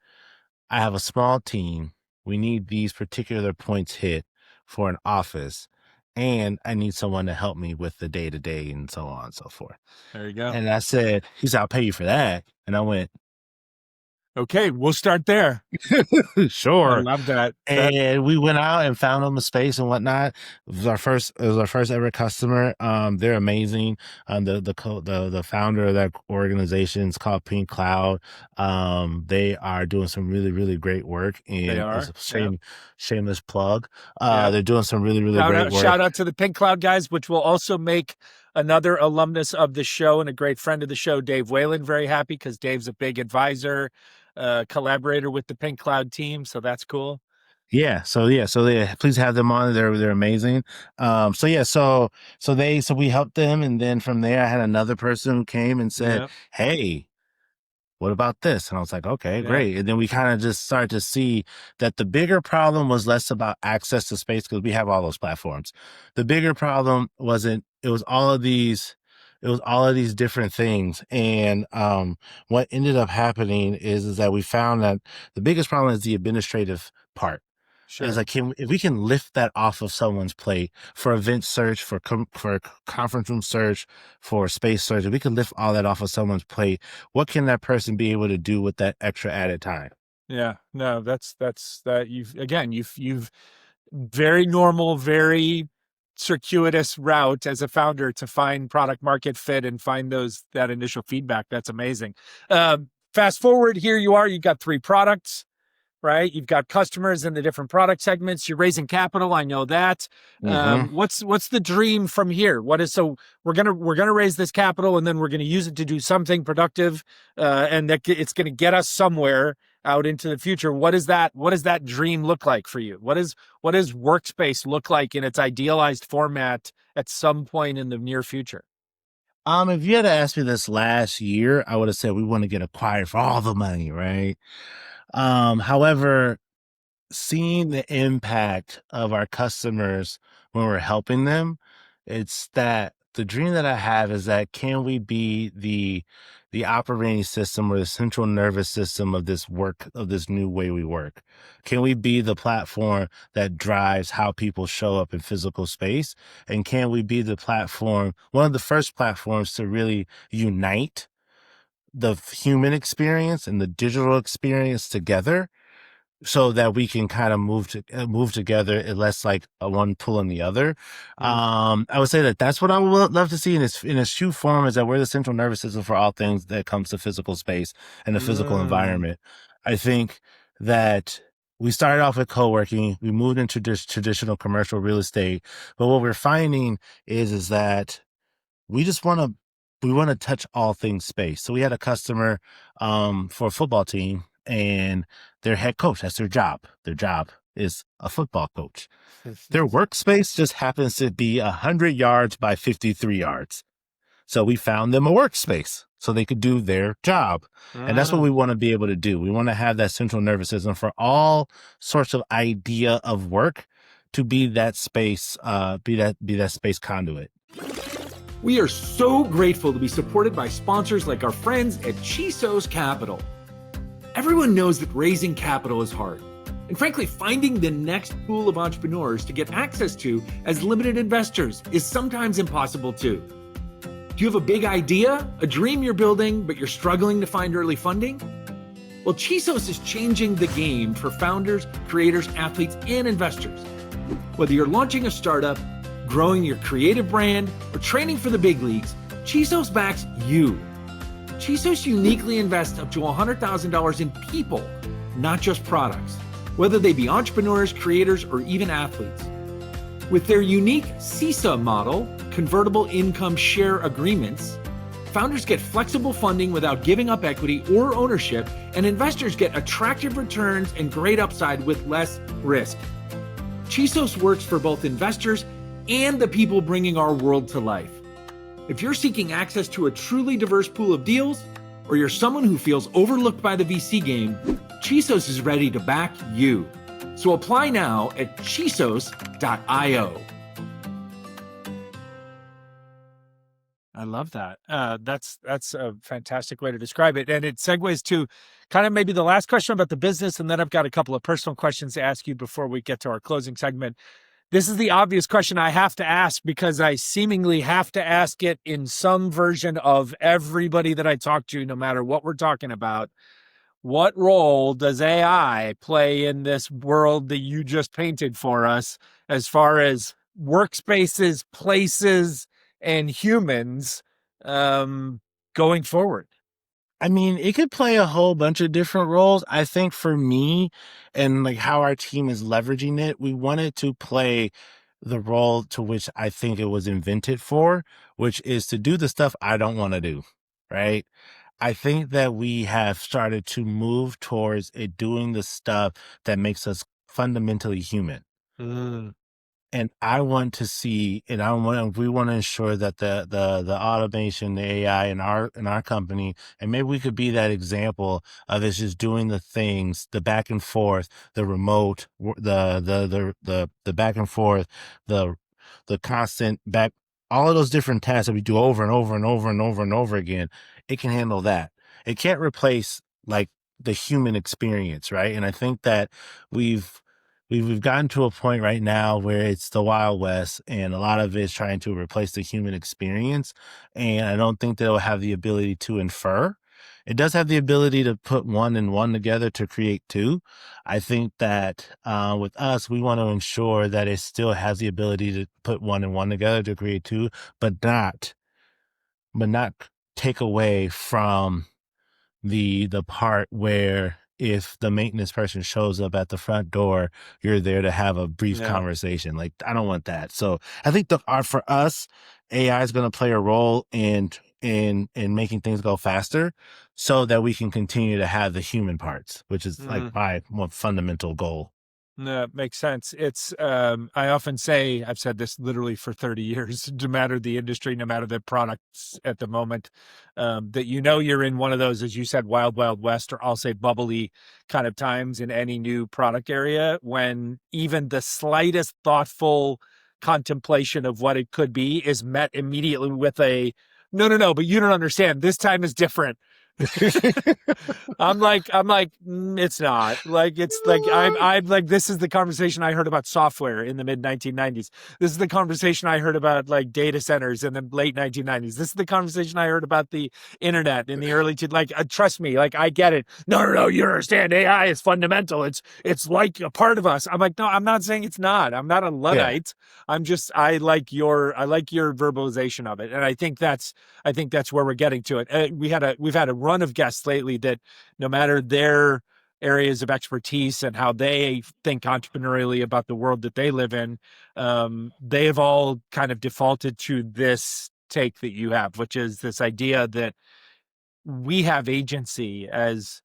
Speaker 3: I have a small team. We need these particular points hit for an office. And I need someone to help me with the day to day and so on and so forth.
Speaker 1: There you go.
Speaker 3: And I said, he said, I'll pay you for that. And I went,
Speaker 1: Okay, we'll start there.
Speaker 3: sure.
Speaker 1: I love that.
Speaker 3: And we went out and found them a space and whatnot. It was our first ever customer. They're amazing. The founder of that organization is called Pink Cloud. They are doing some really, really great work. And
Speaker 1: They are.
Speaker 3: as a shameless plug,
Speaker 1: Yeah.
Speaker 3: they're doing some really, really great work.
Speaker 1: Shout out to the Pink Cloud guys, which will also make another alumnus of the show and a great friend of the show, Dave Whalen, very happy, because Dave's a big advisor, collaborator with the Pink Cloud team. So that's cool.
Speaker 3: Yeah. So please have them on. They're amazing. So we helped them. And then from there, I had another person who came and said,
Speaker 1: Yep.
Speaker 3: hey, what about this? And I was like, okay,
Speaker 1: Yeah.
Speaker 3: great. And then we kind of just started to see that the bigger problem was less about access to space, because we have all those platforms. The bigger problem it was all of these different things. And what ended up happening is that we found that the biggest problem is the administrative part.
Speaker 1: Sure.
Speaker 3: It's like, if we can lift that off of someone's plate for event search, for conference room search, for space search, if we can lift all that off of someone's plate, what can that person be able to do with that extra added time?
Speaker 1: Yeah, no, that's that you've very normal, very circuitous route as a founder to find product market fit and find that initial feedback. That's amazing. Fast forward, here you are, you've got 3 products, right? You've got customers in the different product segments. You're raising capital. I know that.
Speaker 3: Mm-hmm.
Speaker 1: What's the dream from here? So we're gonna raise this capital and then we're gonna use it to do something productive, and that it's gonna get us somewhere out into the future. What does that dream look like for you? What does Workspace look like in its idealized format at some point in the near future?
Speaker 3: If you had asked me this last year, I would have said we want to get acquired for all the money, right? However, seeing the impact of our customers when we're helping them, it's that the dream that I have is that, can we be the operating system or the central nervous system of this new way we work? Can we be the platform that drives how people show up in physical space? And can we be the platform, one of the first platforms to really unite the human experience and the digital experience together, so that we can kind of move together, and less like one pulling the other. I would say that that's what I would love to see in its true form, is that we're the central nervous system for all things that comes to physical space and the physical environment. I think that we started off with co-working, we moved into traditional commercial real estate, but what we're finding is that we want to touch all things space. So we had a customer for a football team, and their head coach, that's their job. Their job is a football coach. Their workspace just happens to be 100 yards by 53 yards. So we found them a workspace so they could do their job. And that's what we want to be able to do. We want to have that central nervous system for all sorts of idea of work to be that space, be that space conduit.
Speaker 4: We are so grateful to be supported by sponsors like our friends at Chisos Capital. Everyone knows that raising capital is hard. And frankly, finding the next pool of entrepreneurs to get access to as limited investors is sometimes impossible too. Do you have a big idea, a dream you're building, but you're struggling to find early funding? Well, Chisos is changing the game for founders, creators, athletes, and investors. Whether you're launching a startup, growing your creative brand, or training for the big leagues, Chisos backs you. Chisos uniquely invests up to $100,000 in people, not just products, whether they be entrepreneurs, creators, or even athletes. With their unique CISA model, convertible income share agreements, founders get flexible funding without giving up equity or ownership, and investors get attractive returns and great upside with less risk. Chisos works for both investors and the people bringing our world to life. If you're seeking access to a truly diverse pool of deals, or you're someone who feels overlooked by the VC game, Chisos is ready to back you. So apply now at chisos.io.
Speaker 1: I love that. That's a fantastic way to describe it. And it segues to kind of maybe the last question about the business. And then I've got a couple of personal questions to ask you before we get to our closing segment. This is the obvious question I have to ask because I seemingly have to ask it in some version of everybody that I talk to, no matter what we're talking about. What role does AI play in this world that you just painted for us as far as workspaces, places, and humans going forward?
Speaker 3: I mean, it could play a whole bunch of different roles. I think for me and like how our team is leveraging it, we wanted to play the role to which I think it was invented for, which is to do the stuff I don't want to do, right? I think that we have started to move towards it doing the stuff that makes us fundamentally human. And I want to see, and we want to ensure that the automation, the AI in our company, and maybe we could be that example of it's just doing the things, the back and forth, the remote, the back and forth, the constant back, all of those different tasks that we do over and over and over and over and over again. It can handle that. It can't replace like the human experience, right? And I think that we've gotten to a point right now where it's the Wild West and a lot of it is trying to replace the human experience. And I don't think that it'll have the ability to infer. It does have the ability to put one and one together to create two. I think that with us, we want to ensure that it still has the ability to put one and one together to create two, but not take away from the part where if the maintenance person shows up at the front door, you're there to have a brief conversation. Like, I don't want that. So I think for us, AI is going to play a role in making things go faster so that we can continue to have the human parts, which is like my more fundamental goal.
Speaker 1: No, it makes sense. It's, I often say, I've said this literally for 30 years, no matter the industry, no matter the products at the moment, that you're in one of those, as you said, wild, wild west, or I'll say bubbly kind of times in any new product area when even the slightest thoughtful contemplation of what it could be is met immediately with a, no, but you don't understand. This time is different. I'm like, it's not like, it's like, I'm like, this is the conversation I heard about software in the mid 1990s. This is the conversation I heard about like data centers in the late 1990s. This is the conversation I heard about the internet in the early trust me, like I get it. No, you don't understand. AI is fundamental. It's like a part of us. I'm like, no, I'm not saying it's not. I'm not a Luddite. Yeah. I like your verbalization of it. And I think that's where we're getting to it. We've had a run of guests lately that no matter their areas of expertise and how they think entrepreneurially about the world that they live in, they have all kind of defaulted to this take that you have, which is this idea that we have agency as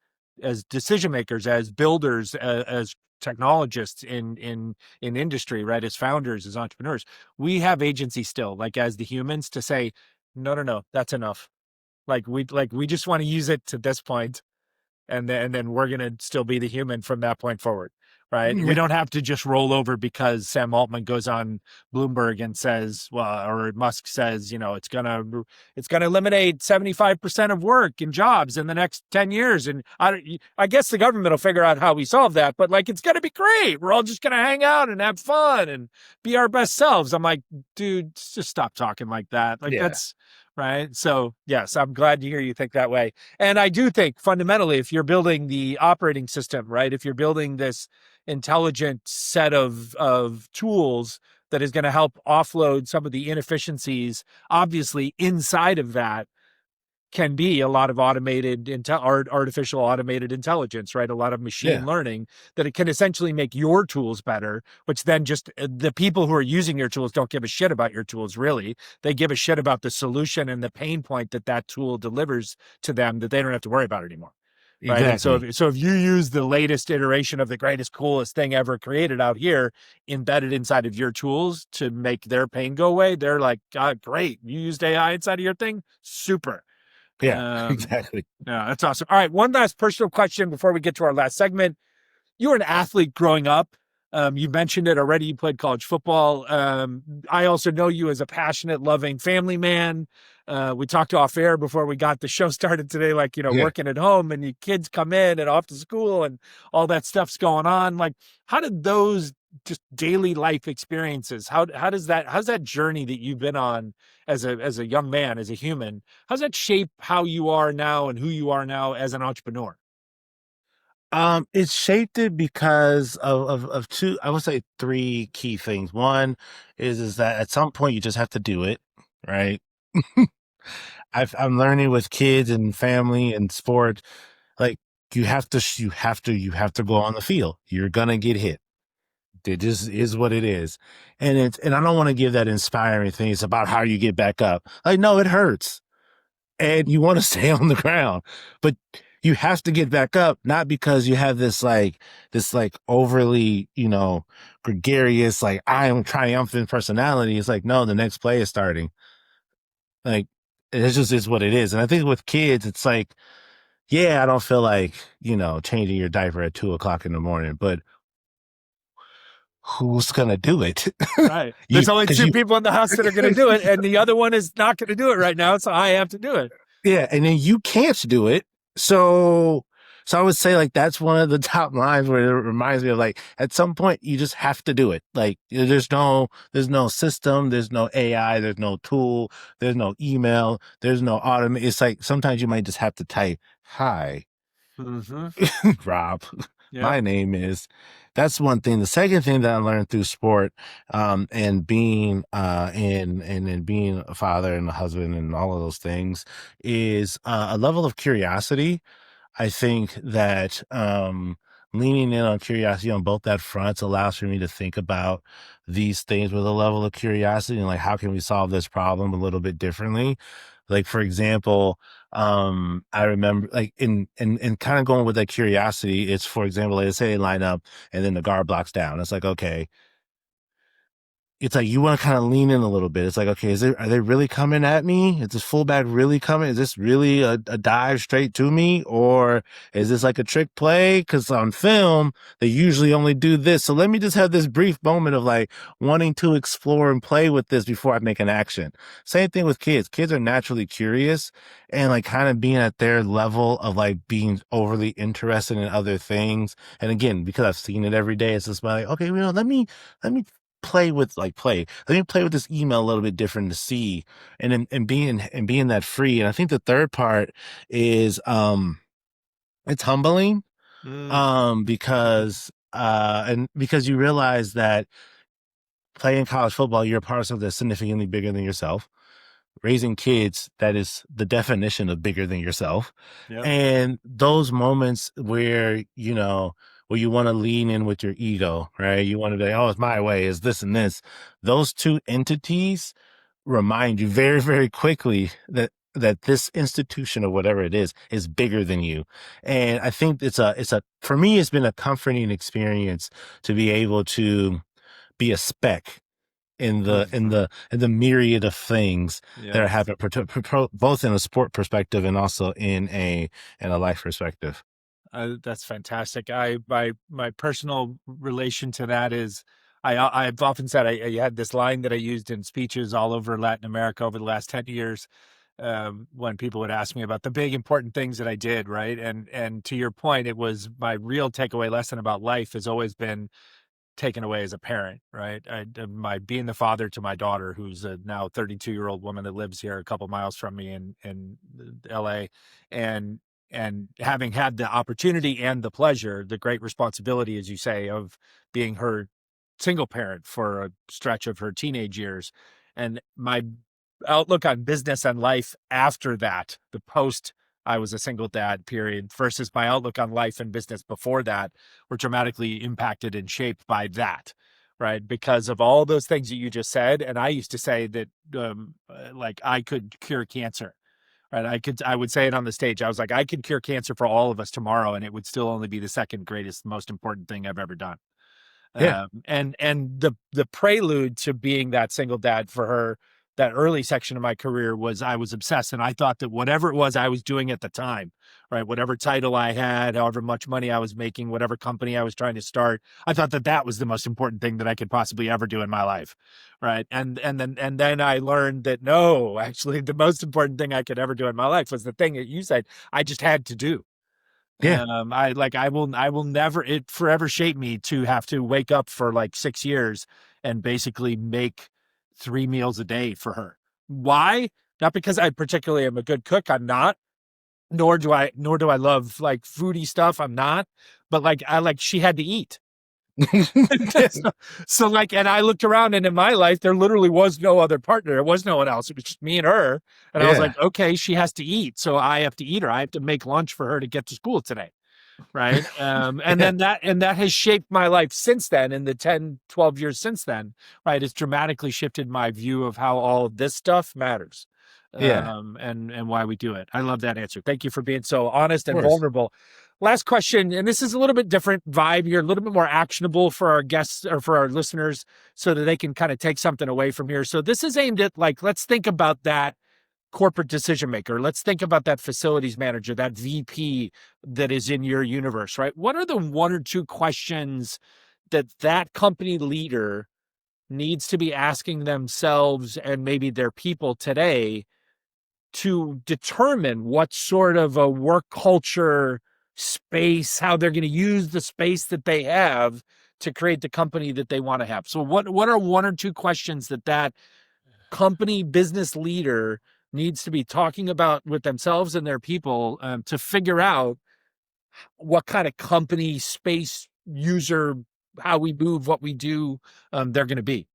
Speaker 1: decision makers, as builders, as technologists in industry, right? As founders, as entrepreneurs, we have agency still, like as the humans, to say, no, that's enough. We just want to use it to this point, and then we're gonna still be the human from that point forward. right? We
Speaker 3: Yeah.
Speaker 1: don't have to just roll over because Sam Altman goes on Bloomberg and says, well, or Musk says, it's gonna eliminate 75% of work and jobs in the next 10 years. And I guess the government will figure out how we solve that, but like, it's gonna be great. We're all just gonna hang out and have fun and be our best selves. I'm like, dude, just stop talking like that. Like, that's right. So yes, I'm glad to hear you think that way. And I do think fundamentally, if you're building the operating system, right, if you're building this intelligent set of tools that is going to help offload some of the inefficiencies, obviously inside of that can be a lot of artificial automated intelligence, right? A lot of machine learning that it can essentially make your tools better, which then just the people who are using your tools don't give a shit about your tools, really. They give a shit about the solution and the pain point that tool delivers to them that they don't have to worry about anymore. Right.
Speaker 3: Exactly.
Speaker 1: And so if you use the latest iteration of the greatest, coolest thing ever created out here, embedded inside of your tools to make their pain go away, they're like, God, great. You used AI inside of your thing? Super.
Speaker 3: Yeah, exactly.
Speaker 1: Yeah, that's awesome. All right. One last personal question before we get to our last segment. You were an athlete growing up. You mentioned it already. You played college football. I also know you as a passionate, loving family man. We talked off air before we got the show started today, like, working at home and your kids come in and off to school and all that stuff's going on. Like, how did those just daily life experiences, how's that journey that you've been on as a young man, as a human, how's that shape how you are now and who you are now as an entrepreneur?
Speaker 3: It shaped it because of two, I would say three key things. One is that at some point you just have to do it, right? I'm learning with kids and family and sport, like you have to go on the field. You're gonna get hit. It just is what it is. And I don't want to give that inspiring thing. It's about how you get back up. Like, no, it hurts. And you want to stay on the ground, but you have to get back up, not because you have this overly, gregarious, like I am triumphant personality. It's like, no, the next play is starting. Like, it just is what it is. And I think with kids, it's like, yeah, I don't feel like, changing your diaper at 2:00 in the morning, but who's going to do it?
Speaker 1: Right. There's only two people in the house that are going to do it. And the other one is not going to do it right now. So I have to do it.
Speaker 3: Yeah. And then you can't do it. So I would say like, that's one of the top lines where it reminds me of like, at some point you just have to do it. Like there's no system, there's no AI, there's no tool, there's no email, there's no automate. It's like, sometimes you might just have to type, hi, Rob, my name is. That's one thing. The second thing that I learned through sport, and being, and being a father and a husband and all of those things is, a level of curiosity. I think that, leaning in on curiosity on both that fronts allows for me to think about these things with a level of curiosity and like, how can we solve this problem a little bit differently? Like, for example, I remember like in kind of going with that curiosity, it's, for example, let's say they line up and then the guard blocks down. It's like, okay, it's like you want to kind of lean in a little bit. It's like, okay, are they really coming at me? Is this fullback really coming? Is this really a dive straight to me? Or is this like a trick play? Because on film, they usually only do this. So let me just have this brief moment of like wanting to explore and play with this before I make an action. Same thing with kids. Kids are naturally curious and like kind of being at their level of like being overly interested in other things. And again, because I've seen it every day, it's just like, okay, let me play with let me play with this email a little bit different to see and being that free. And I think the third part is it's humbling, because you realize that playing college football, you're a part of something that's significantly bigger than yourself. Raising kids, that is the definition of bigger than yourself. And those moments where where you want to lean in with your ego, right? You want to be, oh, it's my way, it's this and this. Those two entities remind you very, very quickly that this institution or whatever it is bigger than you. And I think for me, it's been a comforting experience to be able to be a speck in the myriad of things that are happening, both in a sport perspective and also in a life perspective.
Speaker 1: That's fantastic. My personal relation to that is I've often said I had this line that I used in speeches all over Latin America over the last 10 years, when people would ask me about the big important things that I did, right? And to your point, it was my real takeaway lesson about life has always been taken away as a parent, right? My being the father to my daughter, who's a now 32-year-old woman that lives here a couple miles from me in LA, and having had the opportunity and the pleasure, the great responsibility, as you say, of being her single parent for a stretch of her teenage years, and my outlook on business and life after that, the post I was a single dad period versus my outlook on life and business before that were dramatically impacted and shaped by that, right? Because of all those things that you just said. And I used to say that, like I could cure cancer, right? I would say it on the stage. I was like, I could cure cancer for all of us tomorrow, and it would still only be the second greatest, most important thing I've ever done.
Speaker 3: Yeah.
Speaker 1: And the prelude to being that single dad for her, that early section of my career, was I was obsessed, and I thought that whatever it was I was doing at the time, right, whatever title I had, however much money I was making, whatever company I was trying to start, I thought that that was the most important thing that I could possibly ever do in my life, right? And then I learned that no, actually, the most important thing I could ever do in my life was the thing that you said I just had to do.
Speaker 3: Yeah.
Speaker 1: I will never, it forever shaped me to have to wake up for like 6 years and basically make 3 meals a day for her. Why? Not because I particularly am a good cook. I'm not. Nor do I love like foodie stuff. I'm not. But like she had to eat. So like, and I looked around, and in my life, there literally was no other partner. There was no one else. It was just me and her. And I was
Speaker 3: Yeah.
Speaker 1: like, okay, she has to eat. So I have to eat her. I have to make lunch for her to get to school today. Right. And
Speaker 3: Yeah.
Speaker 1: then that has shaped my life since then. In the 10, 12 years since then, right. It's dramatically shifted my view of how all of this stuff matters.
Speaker 3: Yeah.
Speaker 1: And why we do it. I love that answer. Thank you for being so honest
Speaker 3: Of
Speaker 1: and
Speaker 3: course.
Speaker 1: vulnerable. Last question, and this is a little bit different vibe here, a little bit more actionable for our guests or for our listeners so that they can kind of take something away from here. So this is aimed at like, let's think about that corporate decision maker. Let's think about that facilities manager, that VP that is in your universe, right? What are the one or two questions that company leader needs to be asking themselves and maybe their people today to determine what sort of a work culture space, how they're going to use the space that they have to create the company that they want to have? So what are one or two questions that company business leader needs to be talking about with themselves and their people, to figure out what kind of company space user, how we move, what we do, they're going to be?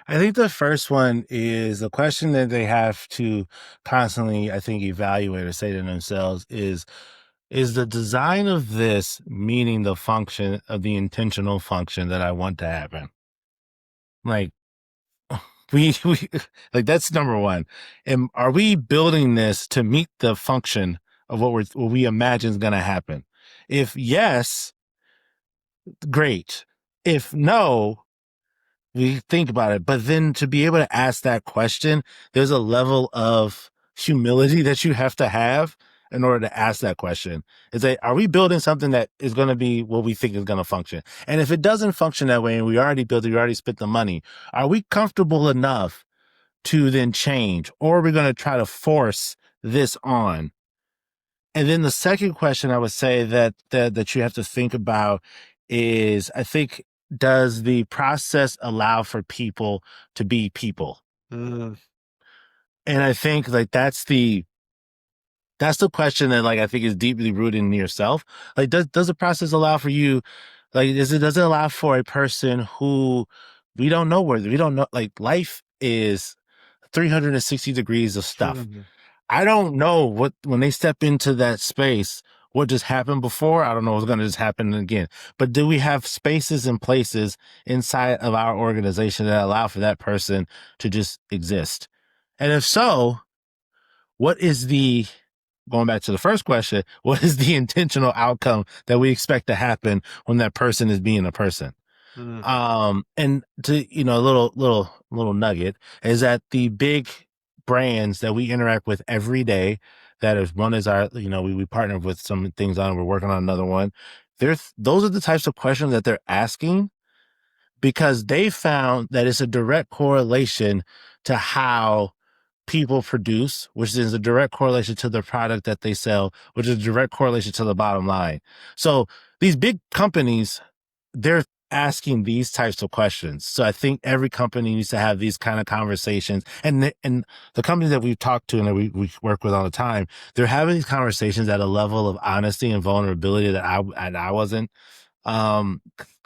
Speaker 3: I think the first one is a question that they have to constantly, I think, evaluate or say to themselves is the design of this meeting the function of the intentional function that I want to happen? Like we like that's number one. And are we building this to meet the function of what we imagine is going to happen? If yes, great. If no, we think about it. But then to be able to ask that question, there's a level of humility that you have to have in order to ask that question. Is that, are we building something that is going to be what we think is going to function? And if it doesn't function that way and we already built it, we already spent the money, are we comfortable enough to then change? Or are we going to try to force this on? And then the second question I would say that you have to think about is, I think, does the process allow for people to be people?
Speaker 1: Mm.
Speaker 3: And I think like that's the question that like I think is deeply rooted in yourself. Like does the process allow for you, like does it allow for a person who we don't know, like life is 360 degrees of stuff. I don't know what, when they step into that space, what just happened before. I don't know what's going to just happen again. But do we have spaces and places inside of our organization that allow for that person to just exist? And if so, what is the, going back to the first question, what is the intentional outcome that we expect to happen when that person is being a person? And to, a little nugget is that the big brands that we interact with every day that is, one is our, we partnered with some things on, we're working on another one. Those are the types of questions that they're asking because they found that it's a direct correlation to how people produce, which is a direct correlation to the product that they sell, which is a direct correlation to the bottom line. So these big companies, they're asking these types of questions. So I think every company needs to have these kind of conversations. And the companies that we've talked to and that we work with all the time, they're having these conversations at a level of honesty and vulnerability that I wasn't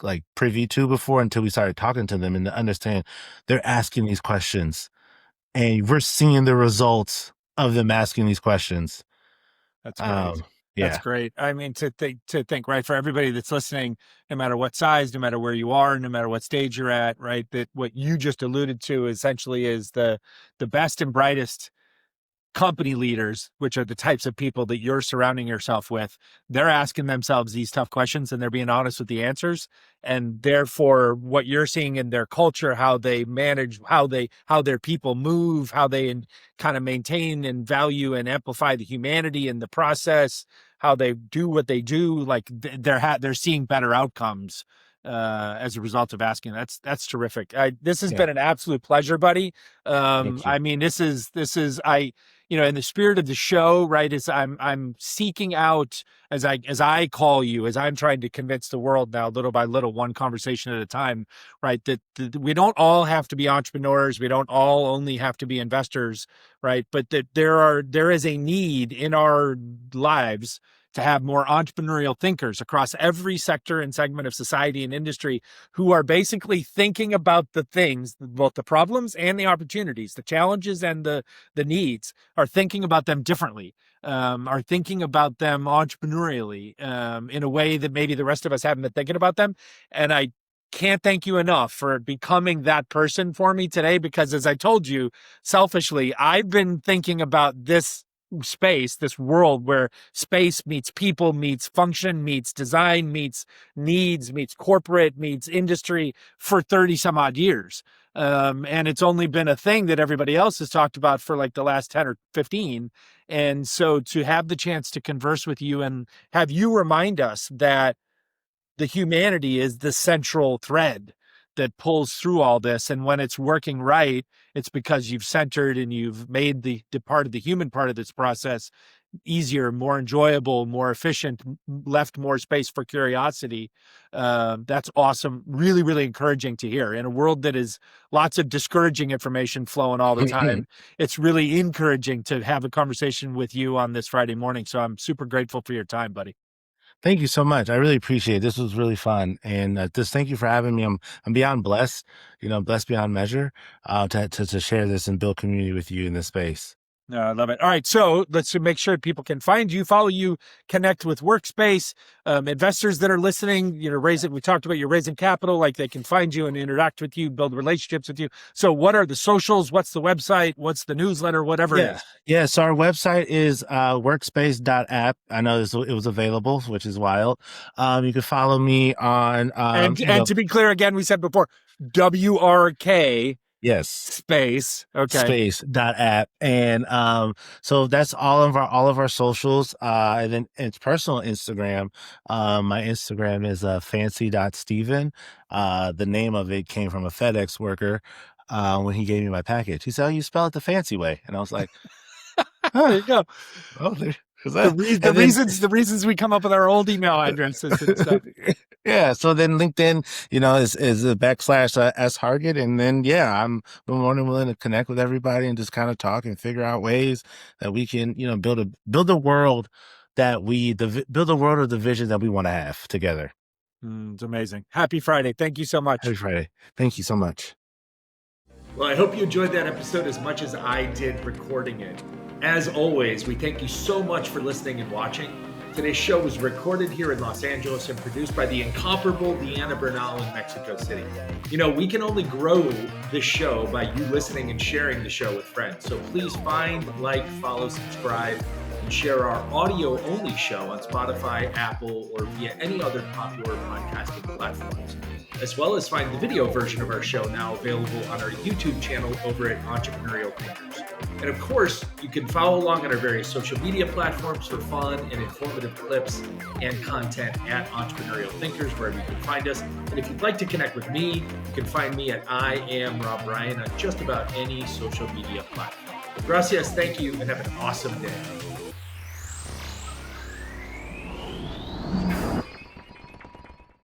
Speaker 3: like privy to before until we started talking to them, and to understand they're asking these questions and we're seeing the results of them asking these questions.
Speaker 1: That's great.
Speaker 3: Yeah.
Speaker 1: That's great. I mean, to think, right, for everybody that's listening, no matter what size, no matter where you are, no matter what stage you're at, right, that what you just alluded to essentially is the best and brightest company leaders, which are the types of people that you're surrounding yourself with. They're asking themselves these tough questions and they're being honest with the answers. And therefore, what you're seeing in their culture, how they manage, how their people move, how they kind of maintain and value and amplify the humanity in the process, how they do what they do, like they're seeing better outcomes as a result of asking. That's terrific. This has been an absolute pleasure, buddy. I mean, this is in the spirit of the show, right, is I'm seeking out, as I call you, as I'm trying to convince the world now, little by little, one conversation at a time, right, that we don't all have to be entrepreneurs. We don't all only have to be investors, right, but that there is a need in our lives to have more entrepreneurial thinkers across every sector and segment of society and industry who are basically thinking about the things, both the problems and the opportunities, the challenges and the needs, are thinking about them differently, are thinking about them entrepreneurially, in a way that maybe the rest of us haven't been thinking about them. And I can't thank you enough for becoming that person for me today, because as I told you, selfishly, I've been thinking about this space, this world where space meets people, meets function, meets design, meets needs, meets corporate, meets industry for 30 some odd years. And it's only been a thing that everybody else has talked about for like the last 10 or 15. And so to have the chance to converse with you and have you remind us that the humanity is the central thread that pulls through all this. And when it's working right, it's because you've centered and you've made the part of the human part of this process easier, more enjoyable, more efficient, left more space for curiosity. That's awesome. Really, really encouraging to hear. In a world that is lots of discouraging information flowing all the time, it's really encouraging to have a conversation with you on this Friday morning. So I'm super grateful for your time, buddy.
Speaker 3: Thank you so much. I really appreciate it. This was really fun. And just thank you for having me. I'm beyond blessed, blessed beyond measure, to share this and build community with you in this space.
Speaker 1: No, I love it. All right. So let's make sure people can find you, follow you, connect with Workspace. Investors that are listening, we talked about you're raising capital, like they can find you and interact with you, build relationships with you. So what are the socials? What's the website? What's the newsletter? Whatever it is.
Speaker 3: Yeah. So our website is workspace.app. I know it was available, which is wild. You can follow me on...
Speaker 1: and to be clear, again, we said before, WRK...
Speaker 3: Yes.
Speaker 1: Space. Okay.
Speaker 3: Space.app. And so that's all of our socials. And then it's personal Instagram. My Instagram is fancy.steven. The name of it came from a FedEx worker when he gave me my package. He said, "Oh, you spell it the fancy way." And I was like,
Speaker 1: there you go.
Speaker 3: Oh,
Speaker 1: the reasons we come up with our old email addresses and stuff.
Speaker 3: Yeah. So then LinkedIn, is a / S Hargett. And then, I'm more than willing to connect with everybody and just kind of talk and figure out ways that we can, build a world build a world of the vision that we want to have together.
Speaker 1: It's amazing. Happy Friday. Thank you so much.
Speaker 3: Happy Friday. Thank you so much.
Speaker 4: Well, I hope you enjoyed that episode as much as I did recording it. As always, we thank you so much for listening and watching. Today's show was recorded here in Los Angeles and produced by the incomparable Deanna Bernal in Mexico City. We can only grow this show by you listening and sharing the show with friends. So please find, follow, subscribe, and share our audio-only show on Spotify, Apple, or via any other popular podcasting platforms, as well as find the video version of our show now available on our YouTube channel over at Entrepreneurial Thinkers. And of course, you can follow along on our various social media platforms for fun and informative clips and content at Entrepreneurial Thinkers, wherever you can find us. And if you'd like to connect with me, you can find me at I am Rob Ryan on just about any social media platform. Gracias, thank you, and have an awesome day.